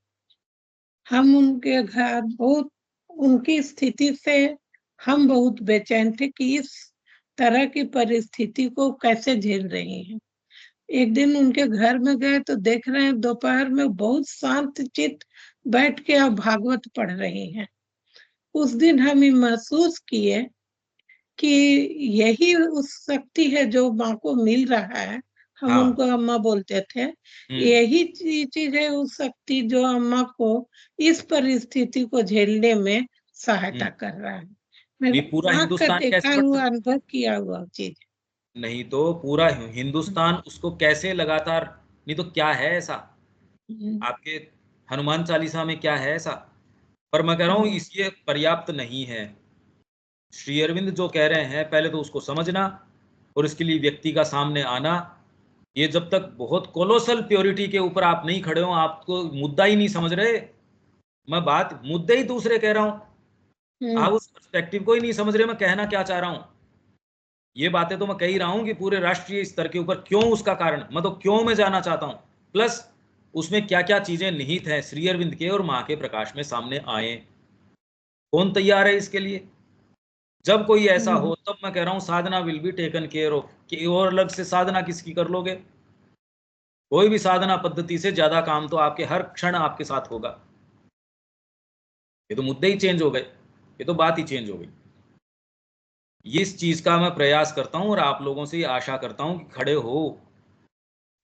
हम उनके घर बहुत, उनकी स्थिति से हम बहुत बेचैन थे कि इस तरह की परिस्थिति को कैसे झेल रही हैं। एक दिन उनके घर में गए तो देख रहे हैं दोपहर में बहुत शांत चित्त बैठ के अब भागवत पढ़ रही हैं। उस दिन हम ये महसूस किए कि यही उस शक्ति है जो माँ को मिल रहा है। हम हाँ। उनको अम्मा बोलते थे। यही चीज है उस शक्ति जो अम्मा को इस परिस्थिति को झेलने में सहायता कर रहा है। ये मैंने पूरा आँख का हिंदुस्तान देखा कैसे हुआ, अनुभव किया हुआ चीज। नहीं तो पूरा हिंदुस्तान उसको कैसे लगातार, नहीं तो क्या है ऐसा आपके हनुमान चालीसा में, क्या है ऐसा? पर मैं कह रहा हूं इसलिए पर्याप्त नहीं है। श्री अरविंद जो कह रहे हैं, पहले तो उसको समझना और इसके लिए व्यक्ति का सामने आना। ये जब तक बहुत कोलोसल प्योरिटी के ऊपर आप नहीं खड़े हो, आपको मुद्दा ही नहीं समझ रहे। मैं बात मुद्दे ही दूसरे कह रहा हूं, आप उस पर्सपेक्टिव को ही नहीं समझ रहे मैं कहना क्या चाह रहा हूं। ये बातें तो मैं कह ही रहा हूं कि पूरे राष्ट्रीय स्तर के ऊपर क्यों, उसका कारण मैं तो क्यों में जाना चाहता हूं, प्लस उसमें क्या क्या चीजें निहित हैं श्री अरविंद के और मां के प्रकाश में सामने आए। कौन तैयार है इसके लिए? जब कोई ऐसा हो तब मैं कह रहा हूं Sadhana will be taken care of. कि और अलग से साधना किसकी कर लोगे? कोई भी साधना पद्धति से ज्यादा काम तो आपके हर क्षण आपके साथ होगा। ये तो मुद्दे ही चेंज हो गए, ये तो बात ही चेंज हो गई। इस चीज का मैं प्रयास करता हूं और आप लोगों से आशा करता हूं कि खड़े हो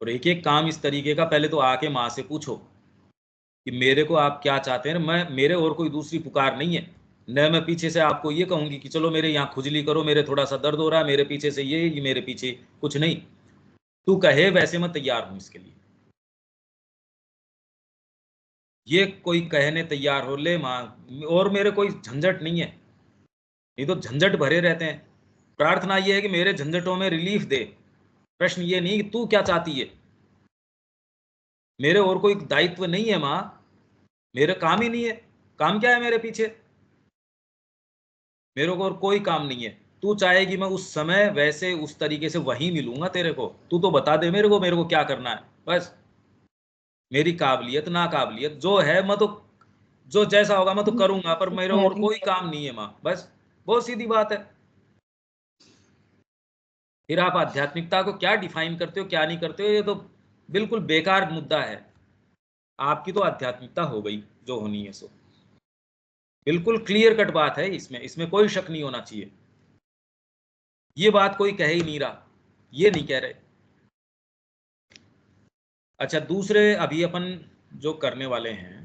और एक एक काम इस तरीके का पहले तो आके माँ से पूछो कि मेरे को आप क्या चाहते हैं। मैं, मेरे और कोई दूसरी पुकार नहीं है, न मैं पीछे से आपको ये कहूंगी कि चलो मेरे यहाँ खुजली करो, मेरे थोड़ा सा दर्द हो रहा है, मेरे पीछे से ये मेरे पीछे कुछ नहीं। तू कहे वैसे मैं तैयार हूं इसके लिए। ये कोई कहने तैयार हो ले माँ, और मेरे कोई झंझट नहीं है, नहीं तो झंझट भरे रहते हैं। प्रार्थना ये है कि मेरे झंझटों में रिलीफ दे। प्रश्न ये नहीं कि तू क्या चाहती है। मेरे और कोई दायित्व नहीं है माँ, मेरे काम ही नहीं है। काम क्या है मेरे पीछे? मेरे को और कोई काम नहीं है। तू चाहेगी मैं उस समय वैसे उस तरीके से वहीं मिलूंगा तेरे को। तू तो बता दे मेरे को क्या करना है बस। मेरी काबिलियत ना काबिलियत जो है, मैं तो जो जैसा होगा मैं तो करूंगा, पर मेरे और कोई काम नहीं है माँ, बस। बहुत सीधी बात है। फिर आप आध्यात्मिकता को क्या डिफाइन करते हो, क्या नहीं करते हो, ये तो बिल्कुल बेकार मुद्दा है। आपकी तो आध्यात्मिकता हो गई जो होनी है सो, बिल्कुल क्लियर कट बात है। इसमें कोई शक नहीं होना चाहिए। ये बात कोई कह ही नहीं रहा, ये नहीं कह रहे। अच्छा, दूसरे अभी अपन जो करने वाले हैं